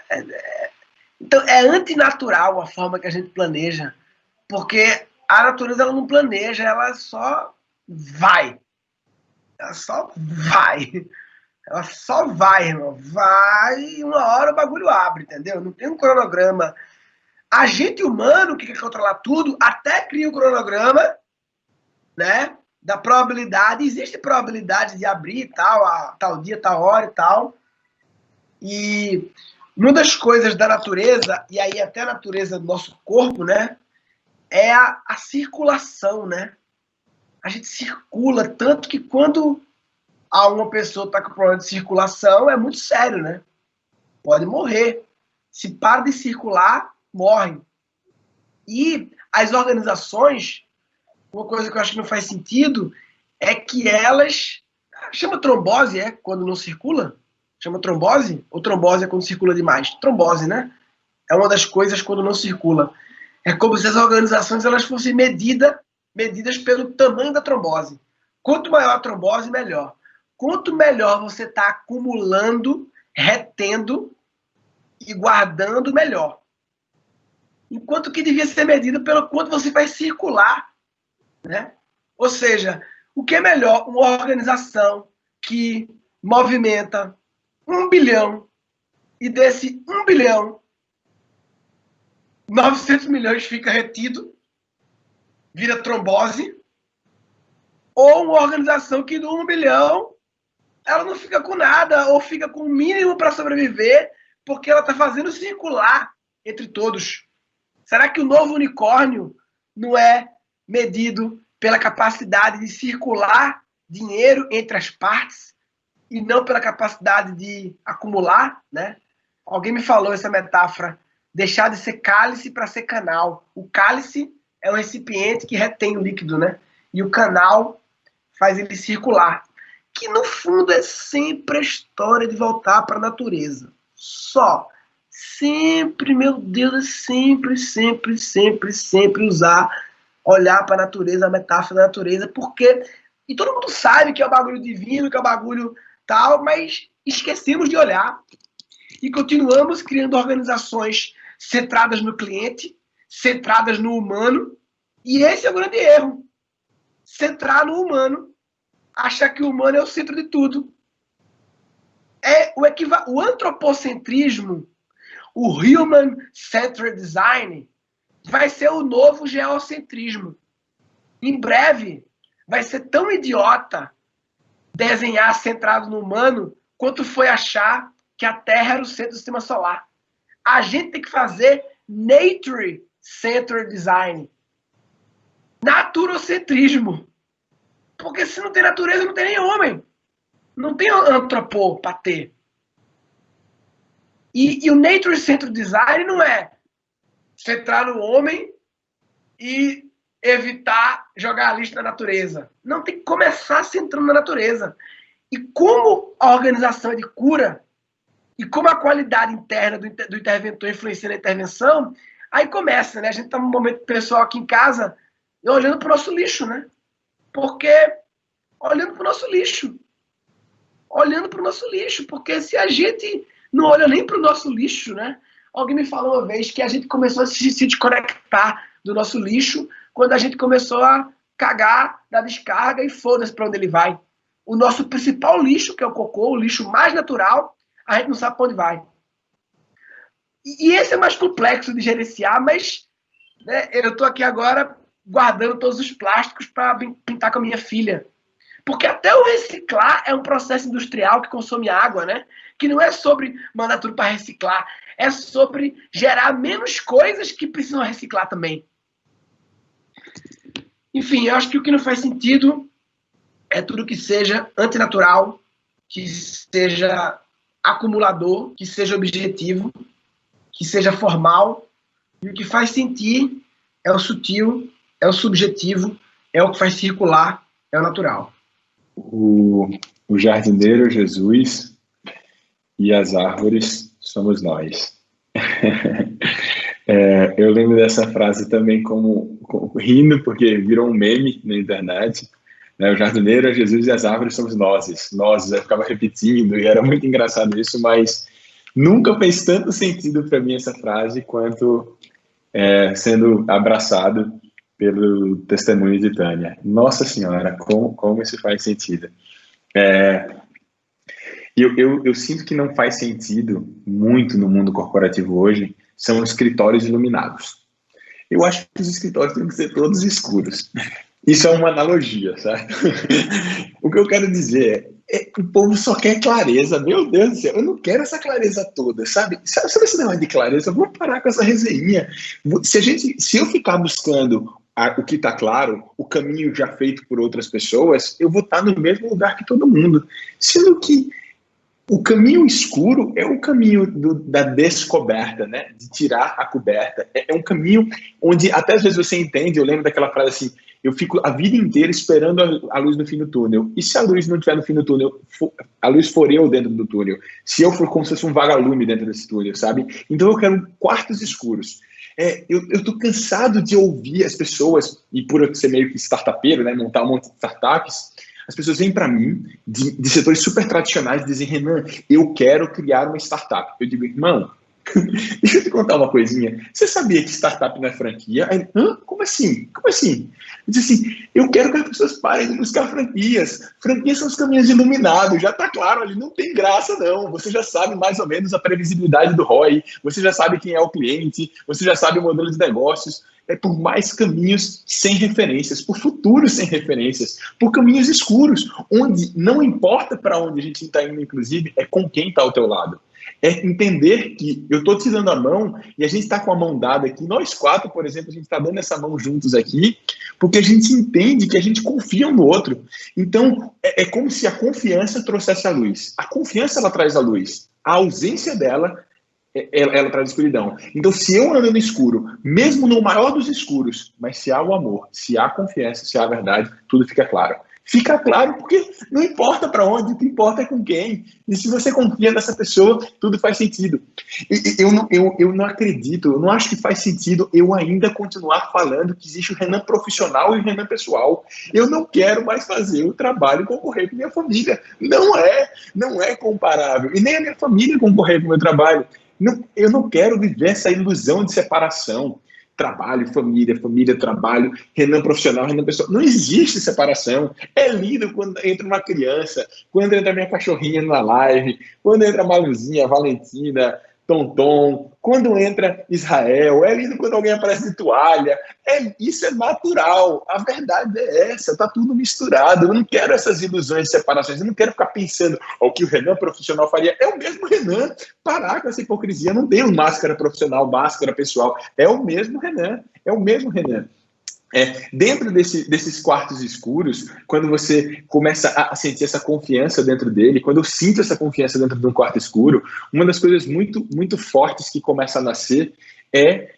Então, é antinatural a forma que a gente planeja, porque a natureza ela não planeja, ela só vai. Ela só vai. Ela só vai, irmão. Vai e uma hora o bagulho abre, entendeu? Não tem um cronograma. A gente humano, que quer controlar tudo, até cria um cronograma, né? Da probabilidade. Existe probabilidade de abrir e tal, a tal dia, tal hora e tal. E uma das coisas da natureza, e aí até a natureza do nosso corpo, né? É a circulação, né? A gente circula, tanto que quando uma pessoa está com problema de circulação, é muito sério, né? Pode morrer. Se para de circular, morre. E as organizações, uma coisa que eu acho que não faz sentido, é que elas... Chama trombose, quando não circula? Chama trombose? Ou trombose é quando circula demais? Trombose, né? É uma das coisas quando não circula. É como se as organizações elas fossem medidas pelo tamanho da trombose. Quanto maior a trombose, melhor. Quanto melhor você está acumulando, retendo e guardando, melhor. Enquanto que devia ser medido pelo quanto você vai circular, né? Ou seja, o que é melhor? Uma organização que movimenta 1 bilhão e desse 1 bilhão, 900 milhões fica retido, vira trombose, ou uma organização que do 1 bilhão ela não fica com nada, ou fica com o mínimo para sobreviver, porque ela está fazendo circular entre todos. Será que o novo unicórnio não é medido pela capacidade de circular dinheiro entre as partes e não pela capacidade de acumular, né? Alguém me falou essa metáfora, deixar de ser cálice para ser canal. O cálice é um recipiente que retém o líquido, né? E o canal faz ele circular. Que no fundo é sempre a história de voltar para a natureza. Só. Sempre, meu Deus, é sempre olhar para a natureza, a metáfora da natureza, porque... E todo mundo sabe que é o bagulho divino, que é o bagulho tal, mas esquecemos de olhar. E continuamos criando organizações centradas no cliente, centradas no humano, e esse é o grande erro. Centrar no humano, achar que o humano é o centro de tudo. É o antropocentrismo, o human-centered design, vai ser o novo geocentrismo. Em breve, vai ser tão idiota desenhar centrado no humano quanto foi achar que a Terra era o centro do sistema solar. A gente tem que fazer nature-centered design. Naturocentrismo. Porque se não tem natureza, não tem nem homem. Não tem antropô para ter. E o nature-centered design não é centrar no homem e evitar jogar a lixo na natureza. Não, tem que começar centrando na natureza. E como a organização é de cura, e como a qualidade interna do interventor influencia na intervenção, aí começa, né? A gente está num momento pessoal aqui em casa, olhando para o nosso lixo, né? Porque, olhando para o nosso lixo. Olhando para o nosso lixo. Porque se a gente não olha nem para o nosso lixo, né? Alguém me falou uma vez que a gente começou a se desconectar do nosso lixo quando a gente começou a cagar da descarga e foda-se para onde ele vai. O nosso principal lixo, que é o cocô, o lixo mais natural, a gente não sabe para onde vai. E esse é mais complexo de gerenciar, mas né, eu estou aqui agora guardando todos os plásticos para pintar com a minha filha. Porque até o reciclar é um processo industrial que consome água, né? Que não é sobre mandar tudo para reciclar, é sobre gerar menos coisas que precisam reciclar também. Enfim, eu acho que o que não faz sentido é tudo que seja antinatural, que seja acumulador, que seja objetivo, que seja formal. E o que faz sentir é o sutil, é o subjetivo, é o que faz circular, é o natural. O jardineiro Jesus e as árvores somos nós. Eu lembro dessa frase também como rindo, porque virou um meme na internet. Né? O jardineiro é Jesus e as árvores somos nós. Nós, eu ficava repetindo e era muito engraçado isso, mas nunca fez tanto sentido para mim essa frase quanto sendo abraçado pelo testemunho de Tânia. Nossa Senhora, como isso faz sentido. Eu sinto que não faz sentido muito no mundo corporativo hoje são escritórios iluminados. Eu acho que os escritórios têm que ser todos escuros. Isso é uma analogia, sabe? O que eu quero dizer é que o povo só quer clareza. Meu Deus do céu, eu não quero essa clareza toda, sabe? Sabe esse negócio de clareza? Vamos parar com essa resenha. Se eu ficar buscando o que está claro, o caminho já feito por outras pessoas, eu vou estar no mesmo lugar que todo mundo. Sendo que o caminho escuro é o caminho da descoberta, né? De tirar a coberta. É um caminho onde, até às vezes você entende, eu lembro daquela frase assim, eu fico a vida inteira esperando a luz no fim do túnel. E se a luz não estiver no fim do túnel, a luz for eu dentro do túnel? Se eu for como se fosse um vagalume dentro desse túnel, sabe? Então eu quero quartos escuros. Eu tô cansado de ouvir as pessoas, e por eu ser meio que startupeiro, né? Montar um monte de startups, as pessoas vêm para mim, de setores super tradicionais, e dizem, Renan, eu quero criar uma startup. Eu digo, irmão, deixa eu te contar uma coisinha. Você sabia que startup não é franquia? Aí, como assim? Como assim? Eu disse assim, eu quero que as pessoas parem de buscar franquias. Franquias são os caminhos iluminados, já está claro ali, não tem graça não. Você já sabe mais ou menos a previsibilidade do ROI, você já sabe quem é o cliente, você já sabe o modelo de negócios. É por mais caminhos sem referências, por futuros sem referências, por caminhos escuros, onde não importa para onde a gente está indo, inclusive, é com quem está ao teu lado. É entender que eu estou te dando a mão e a gente está com a mão dada aqui. Nós quatro, por exemplo, a gente está dando essa mão juntos aqui porque a gente entende que a gente confia um no outro. Então, é como se a confiança trouxesse a luz. A confiança, ela traz a luz. A ausência dela, ela traz a escuridão. Então, se eu ando no escuro, mesmo no maior dos escuros, mas se há o amor, se há a confiança, se há a verdade, tudo fica claro. Fica claro porque não importa para onde, o que importa é com quem. E se você confia nessa pessoa, tudo faz sentido. Eu não acredito, eu não acho que faz sentido eu ainda continuar falando que existe o Renan profissional e o Renan pessoal. Eu não quero mais fazer o trabalho concorrer com minha família. Não é comparável. E nem a minha família concorrer com o meu trabalho. Eu não quero viver essa ilusão de separação. Trabalho, família, trabalho, Renan profissional, Renan pessoal. Não existe separação. É lindo quando entra uma criança, quando entra minha cachorrinha na live, quando entra a Maluzinha, a Valentina, Tonton, quando entra Israel, é lindo quando alguém aparece de toalha. Isso é natural. A verdade é essa, tá tudo misturado. Eu não quero essas ilusões de separações, eu não quero ficar pensando o que o Renan profissional faria. É o mesmo Renan. Parar com essa hipocrisia. Não tem máscara profissional, máscara pessoal. É o mesmo Renan. É o mesmo Renan. Dentro desses quartos escuros, quando você começa a sentir essa confiança dentro dele, quando eu sinto essa confiança dentro de um quarto escuro, uma das coisas muito, muito fortes que começa a nascer é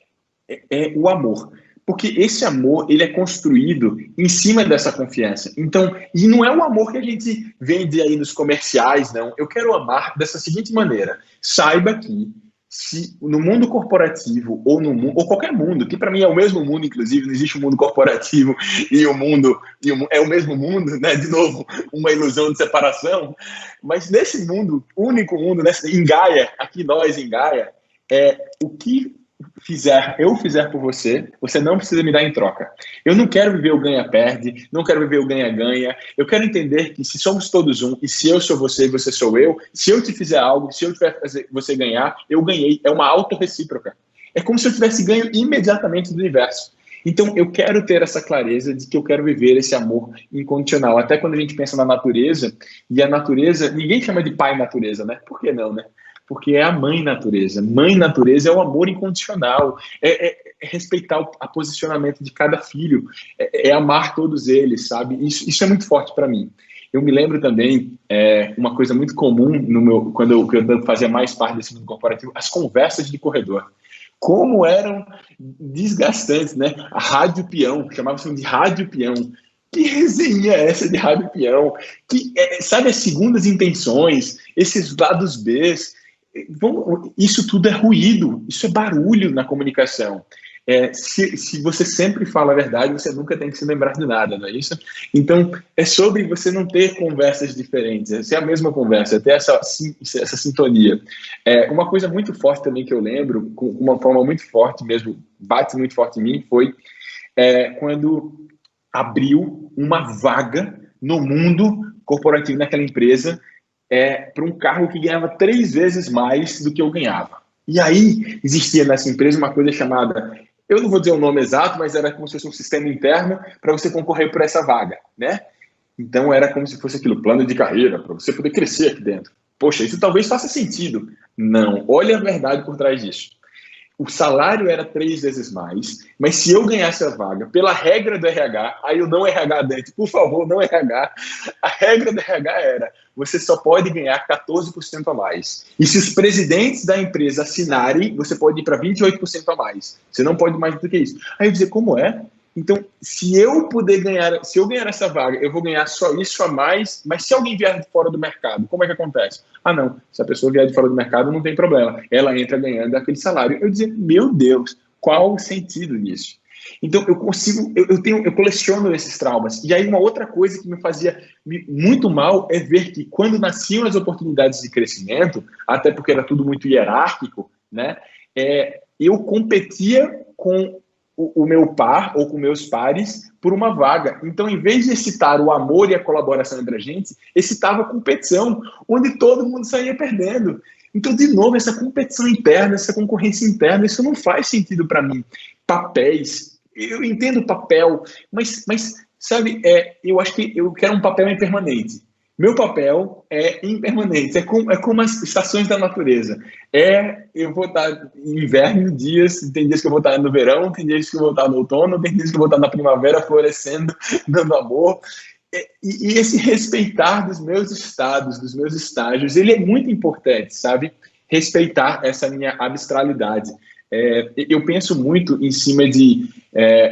o amor. Porque esse amor, ele é construído em cima dessa confiança. Então, e não é um amor que a gente vende aí nos comerciais, não. Eu quero amar dessa seguinte maneira. Saiba que se no mundo corporativo ou qualquer mundo, que para mim é o mesmo mundo, inclusive, não existe um mundo corporativo e o mundo é o mesmo mundo, né? De novo, uma ilusão de separação, mas nesse mundo, único mundo, em Gaia, aqui nós em Gaia, o que eu fizer por você, você não precisa me dar em troca. Eu não quero viver o ganha-perde, não quero viver o ganha-ganha. Eu quero entender que se somos todos um, e se eu sou você e você sou eu, se eu te fizer algo, se eu tiver fazer você ganhar, eu ganhei. É uma autorrecíproca. É como se eu tivesse ganho imediatamente do universo. Então, eu quero ter essa clareza de que eu quero viver esse amor incondicional. Até quando a gente pensa na natureza, e a natureza, ninguém chama de pai natureza, né? Por que não, né? Porque é a mãe natureza. Mãe natureza é o amor incondicional, é respeitar o posicionamento de cada filho, é amar todos eles, sabe? Isso é muito forte para mim. Eu me lembro também, uma coisa muito comum quando eu fazia mais parte desse mundo corporativo, as conversas de corredor. Como eram desgastantes, né? A rádio peão, chamava-se de rádio peão. Que resenha é essa de rádio peão? Sabe, as segundas intenções, esses lados Bs. Isso tudo é ruído, isso é barulho na comunicação. Se você sempre fala a verdade, você nunca tem que se lembrar de nada, não é isso? Então, é sobre você não ter conversas diferentes, é ser a mesma conversa, é ter essa sintonia. Uma coisa muito forte também que eu lembro, com uma forma muito forte mesmo, bate muito forte em mim, foi quando abriu uma vaga no mundo corporativo naquela empresa, para um cargo que ganhava 3 vezes mais do que eu ganhava. E aí existia nessa empresa uma coisa chamada, eu não vou dizer o nome exato, mas era como se fosse um sistema interno para você concorrer por essa vaga, né? Então era como se fosse aquilo, plano de carreira, para você poder crescer aqui dentro. Poxa, isso talvez faça sentido. Não, olha a verdade por trás disso. O salário era 3 vezes mais, mas se eu ganhasse a vaga, pela regra do RH, aí o não RH dentro, por favor, não RH, a regra do RH era, você só pode ganhar 14% a mais. E se os presidentes da empresa assinarem, você pode ir para 28% a mais. Você não pode mais do que isso. Aí eu dizia, como é? Então, se eu ganhar essa vaga, eu vou ganhar só isso a mais, mas se alguém vier de fora do mercado, como é que acontece? Ah, não, se a pessoa vier de fora do mercado, não tem problema. Ela entra ganhando aquele salário. Eu dizia, meu Deus, qual o sentido nisso? Então, eu coleciono esses traumas. E aí, uma outra coisa que me fazia muito mal é ver que quando nasciam as oportunidades de crescimento, até porque era tudo muito hierárquico, né? Eu competia com o meu par ou com meus pares por uma vaga. Então, em vez de excitar o amor e a colaboração entre a gente, excitava a competição, onde todo mundo saía perdendo. Então, de novo, essa competição interna, essa concorrência interna, isso não faz sentido para mim. Papéis, eu entendo papel, mas sabe, eu acho que eu quero um papel impermanente. Meu papel é impermanente, é como as estações da natureza. Eu vou estar em inverno, tem dias que eu vou estar no verão, tem dias que eu vou estar no outono, tem dias que eu vou estar na primavera, florescendo, dando amor. E esse respeitar dos meus estados, dos meus estágios, ele é muito importante, sabe? Respeitar essa minha abstralidade. Eu penso muito em cima de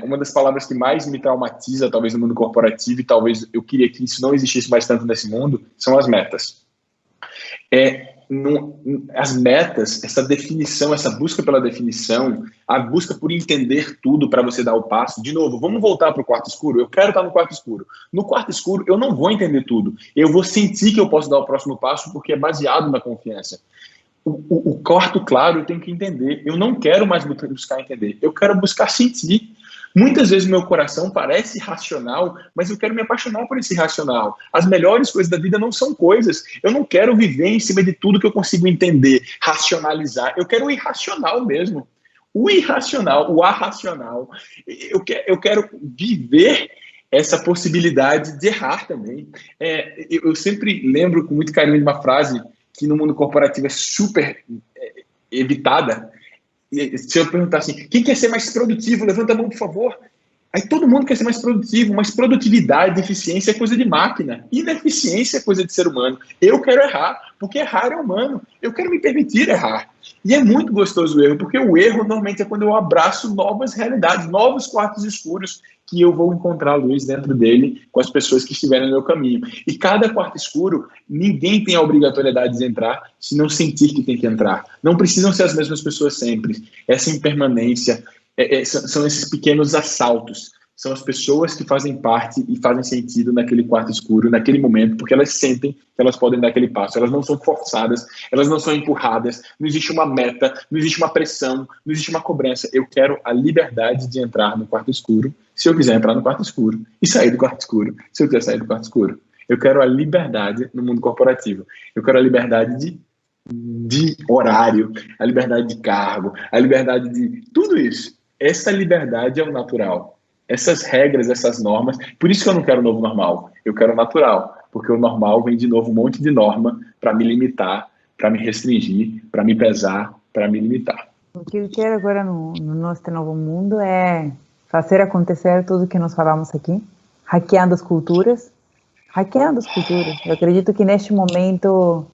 uma das palavras que mais me traumatiza, talvez no mundo corporativo, e talvez eu queria que isso não existisse mais tanto nesse mundo, são as metas. As metas, essa definição, essa busca pela definição, a busca por entender tudo para você dar o passo. De novo, vamos voltar para o quarto escuro? Eu quero estar no quarto escuro. No quarto escuro, eu não vou entender tudo. Eu vou sentir que eu posso dar o próximo passo porque é baseado na confiança. O quarto claro eu tenho que entender. Eu não quero mais buscar entender. Eu quero buscar sentir. Muitas vezes meu coração parece racional, mas eu quero me apaixonar por esse racional. As melhores coisas da vida não são coisas. Eu não quero viver em cima de tudo que eu consigo entender, racionalizar. Eu quero o irracional mesmo. O irracional, o arracional. Eu quero viver essa possibilidade de errar também. Eu sempre lembro com muito carinho de uma frase que no mundo corporativo é super evitada. Se eu perguntar assim, quem quer ser mais produtivo? Levanta a mão, por favor. Aí todo mundo quer ser mais produtivo, mas produtividade, eficiência é coisa de máquina. Ineficiência é coisa de ser humano. Eu quero errar, porque errar é humano. Eu quero me permitir errar. E é muito gostoso o erro, porque o erro normalmente é quando eu abraço novas realidades, novos quartos escuros, que eu vou encontrar luz dentro dele com as pessoas que estiverem no meu caminho. E cada quarto escuro, ninguém tem a obrigatoriedade de entrar se não sentir que tem que entrar. Não precisam ser as mesmas pessoas sempre. Essa impermanência, são esses pequenos assaltos. São as pessoas que fazem parte e fazem sentido naquele quarto escuro, naquele momento, porque elas sentem que elas podem dar aquele passo. Elas não são forçadas, elas não são empurradas, não existe uma meta, não existe uma pressão, não existe uma cobrança. Eu quero a liberdade de entrar no quarto escuro, se eu quiser entrar no quarto escuro, e sair do quarto escuro, se eu quiser sair do quarto escuro. Eu quero a liberdade no mundo corporativo. Eu quero a liberdade de horário, a liberdade de cargo, a liberdade de tudo isso. Essa liberdade é o natural. Essas regras, essas normas, por isso que eu não quero o novo normal, eu quero o natural, porque o normal vem de novo um monte de norma para me limitar, para me restringir, para me pesar, para me limitar. O que eu quero agora no nosso novo mundo é fazer acontecer tudo o que nós falamos aqui, hackeando as culturas. Eu acredito que neste momento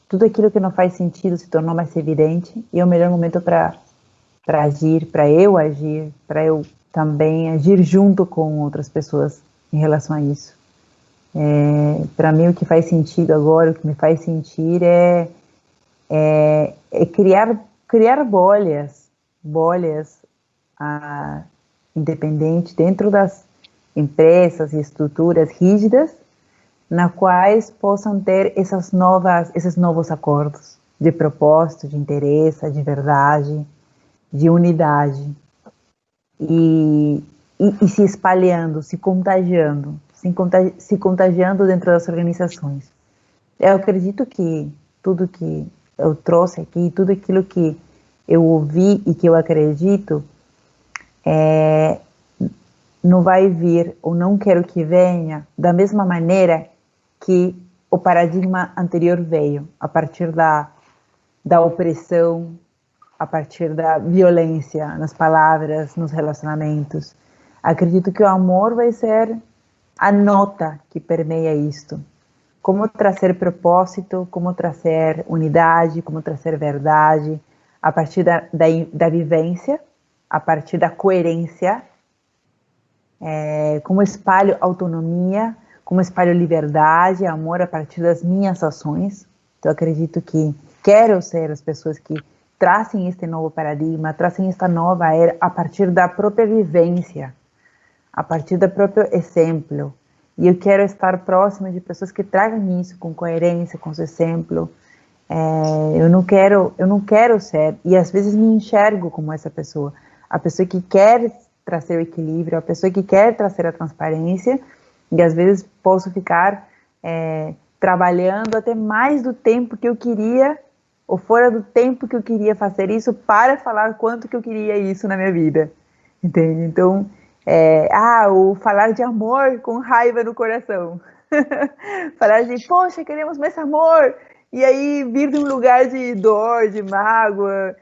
tudo aquilo que não faz sentido se tornou mais evidente e é o melhor momento para agir, para eu também agir junto com outras pessoas em relação a isso. Para mim, o que faz sentido agora, o que me faz sentir é criar bolhas independentes dentro das empresas e estruturas rígidas, na quais possam ter esses novos acordos de propósito, de interesse, de verdade, de unidade. E se espalhando, se contagiando dentro das organizações. Eu acredito que tudo que eu trouxe aqui, tudo aquilo que eu ouvi e que eu acredito, não vai vir, ou não quero que venha, da mesma maneira que o paradigma anterior veio, a partir da opressão, a partir da violência nas palavras, nos relacionamentos. Acredito que o amor vai ser a nota que permeia isto. Como trazer propósito, como trazer unidade, como trazer verdade, a partir da vivência, a partir da coerência, como espalho autonomia, como espalho liberdade, amor a partir das minhas ações. Então, acredito que quero ser as pessoas que trazem este novo paradigma, trazem esta nova era a partir da própria vivência, a partir do próprio exemplo. E eu quero estar próxima de pessoas que tragam isso com coerência, com seu exemplo. Eu não quero ser, e às vezes me enxergo como essa pessoa, a pessoa que quer trazer o equilíbrio, a pessoa que quer trazer a transparência, e às vezes posso ficar trabalhando até mais do tempo que eu queria, ou fora do tempo que eu queria fazer isso, para falar quanto que eu queria isso na minha vida, entende? Então, o falar de amor com raiva no coração, falar de, poxa, queremos mais amor, e aí vir de um lugar de dor, de mágoa,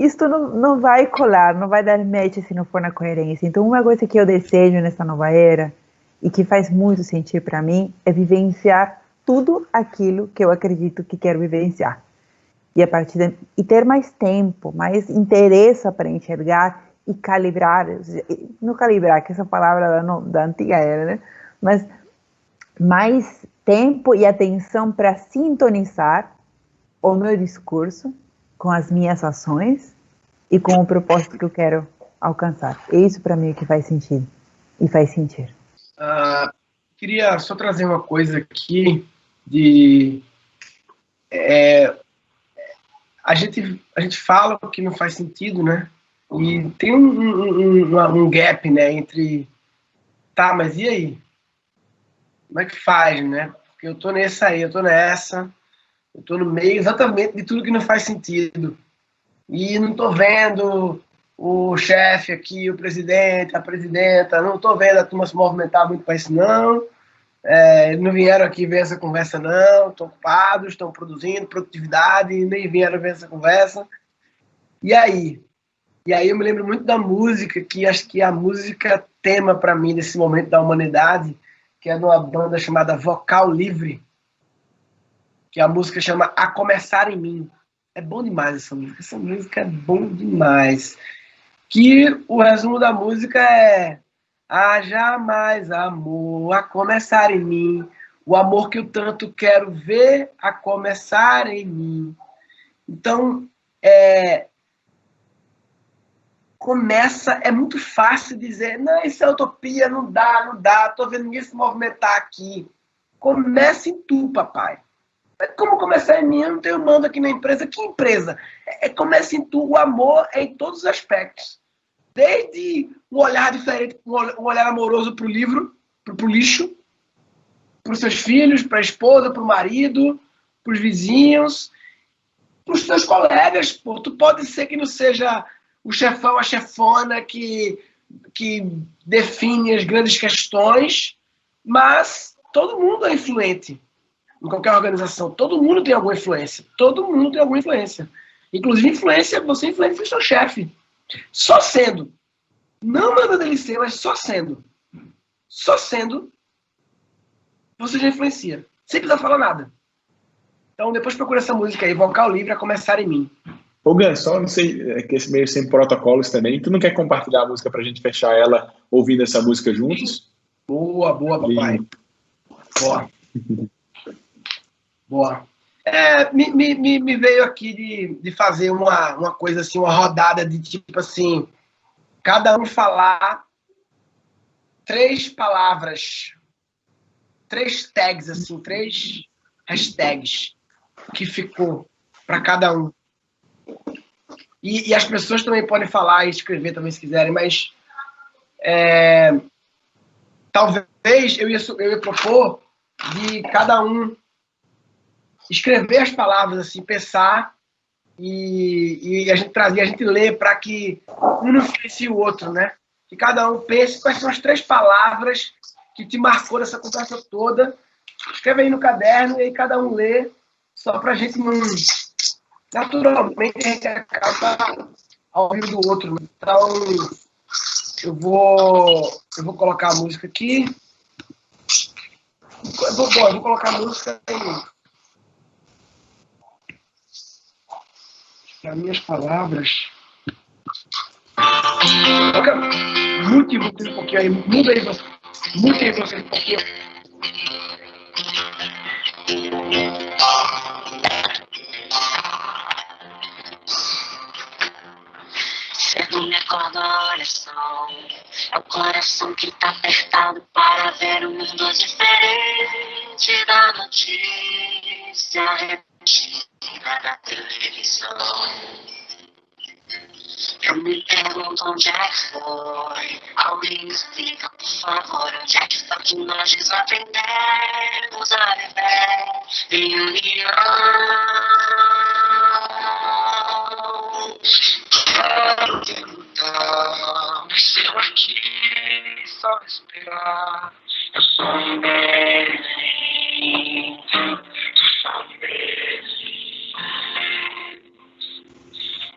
isto não vai colar, não vai dar match se não for na coerência. Então, uma coisa que eu desejo nessa nova era, e que faz muito sentido para mim, é vivenciar tudo aquilo que eu acredito que quero vivenciar. E ter mais tempo, mais interesse para enxergar e calibrar, não calibrar, que essa palavra da antiga era, né? Mas mais tempo e atenção para sintonizar o meu discurso com as minhas ações e com o propósito que eu quero alcançar. É isso para mim que faz sentido e faz sentir. Queria só trazer uma coisa aqui a gente fala o que não faz sentido, né? E tem um gap, né, entre, tá, mas e aí? Como é que faz, né? Porque eu tô nessa aí, eu tô nessa, eu tô no meio exatamente de tudo que não faz sentido. E não tô vendo o chefe aqui, o presidente, a presidenta, não tô vendo a turma se movimentar muito para isso, não. Eles não vieram aqui ver essa conversa, não. Estão ocupados, estão produzindo, produtividade, nem vieram ver essa conversa. E aí? E aí eu me lembro muito da música, que acho que a música tema para mim nesse momento da humanidade, que é de uma banda chamada Vocal Livre, que a música chama A Começar em Mim. É bom demais essa música é bom demais. Que o resumo da música é: haja mais amor a começar em mim, o amor que eu tanto quero ver a começar em mim. Então, começa, é muito fácil dizer, não, isso é utopia, não dá, tô vendo ninguém se movimentar aqui. Comece em tu, papai. Como começar em mim? Eu não tenho mando aqui na empresa. Que empresa? Comece em tu, o amor é em todos os aspectos. Desde um olhar diferente, um olhar amoroso para o livro, para o lixo, para os seus filhos, para a esposa, para o marido, para os vizinhos, para os seus colegas. Pô, tu pode ser que não seja o chefão, a chefona que define as grandes questões, mas todo mundo é influente em qualquer organização. Todo mundo tem alguma influência. Todo mundo tem alguma influência. Inclusive, você influencia o seu chefe. Só sendo. Não mandando ele ser, mas só sendo. Só sendo, você já influencia. Sem precisar falar nada. Então, depois procura essa música aí, Vocal Livre, A Começar em Mim. Ô, Gans, só não sei, é que esse meio sem protocolos também. Tu não quer compartilhar a música pra gente fechar ela ouvindo essa música juntos? Boa, papai. Boa. Boa. Me veio aqui de fazer uma coisa assim, uma rodada de tipo assim, cada um falar 3 palavras, 3 tags, assim, 3 hashtags que ficou para cada um. E as pessoas também podem falar e escrever também se quiserem, mas talvez eu ia propor de cada um escrever as palavras, assim, pensar e a gente trazer, a gente ler para que um não influencie o outro, né? Que cada um pense quais são as 3 palavras que te marcou nessa conversa toda. Escreve aí no caderno e aí cada um lê, só para a gente não... Naturalmente a gente acaba ao ouvido do outro. Então, eu vou colocar a música aqui. Eu vou colocar a música para minhas palavras. Mute você um pouquinho aí. Mute aí você um pouquinho. Cedo me acordo a oração. É o coração que tá apertado para ver o mundo diferente da notícia repetida da televisão. Eu me pergunto onde é que foi. Alguém me explica, por favor, onde é que foi que nós desaprendemos a viver em união. Quero perguntar, se eu aqui só respirar, eu sou um Belém, só um Belém.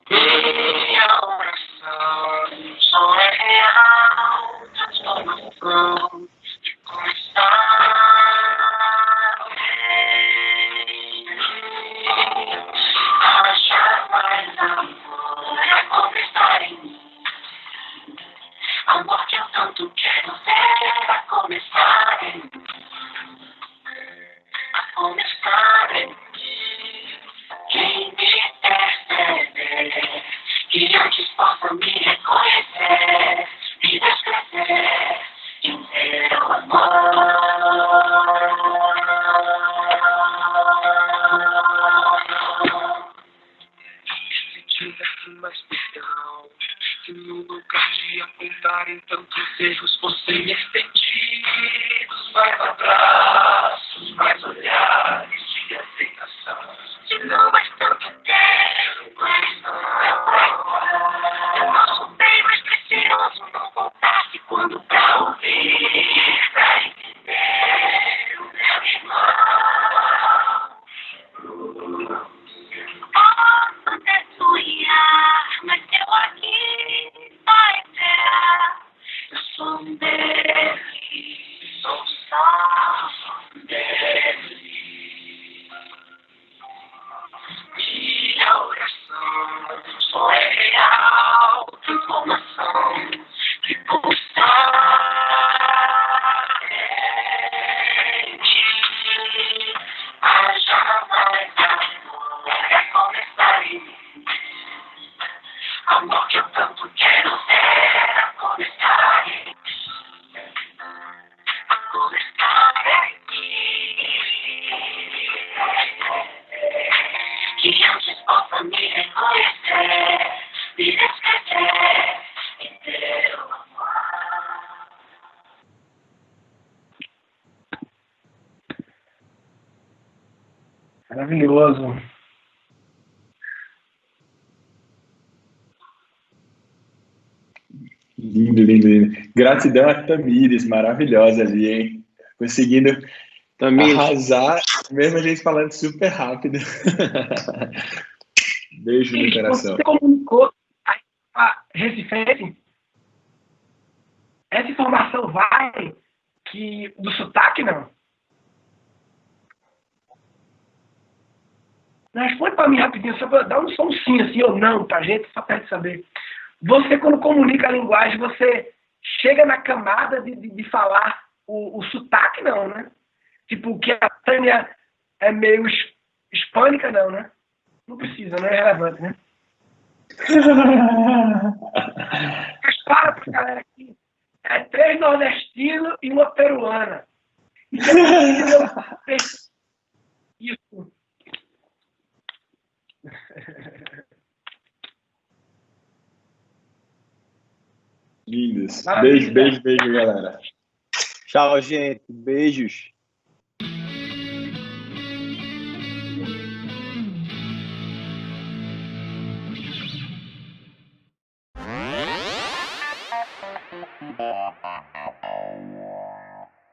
Minha oração só é real, transformação de começar. Achar mais amor a começar em mim. Amor que eu tanto quero ver a começar em mim. A começar em mim. abraços, mais olhares de aceitação. De não mais tanto tempo, mas não é bom. É nosso bem mais precioso não voltasse quando pra ouvir, pra entender o meu irmão. Posso até sonhar, mas eu aqui só esperar. Eu sou um deles, sou só um deles. Minha oração só é real, transformação que pulsar em mim. Haja mais amor, é começar em mim. Amor que eu tanto quero ver, a começar em mim. A começar em mim. Que antes possa me reconhecer, me descrever em teu amor. Maravilhoso. Lindo, lindo, lindo. Gratidão a Tamires, maravilhosa ali, hein? Conseguindo Tamires, arrasar, mesmo a gente falando super rápido. Beijo no coração. Você comunicou a Recife? Essa informação vai que do sotaque, não? Responde para mim rapidinho, só para dar um sim assim ou não, pra gente, só para gente saber. Você, quando comunica a linguagem, você chega na camada de falar o sotaque, não, né? Tipo, que a Tânia é meio hispânica, não, né? Não precisa, não é relevante, né? Mas para pra galera aqui. É 3 nordestinos e uma peruana. Isso. Lindos. Beijo, beijo, beijo, galera. tchau, gente. Beijos.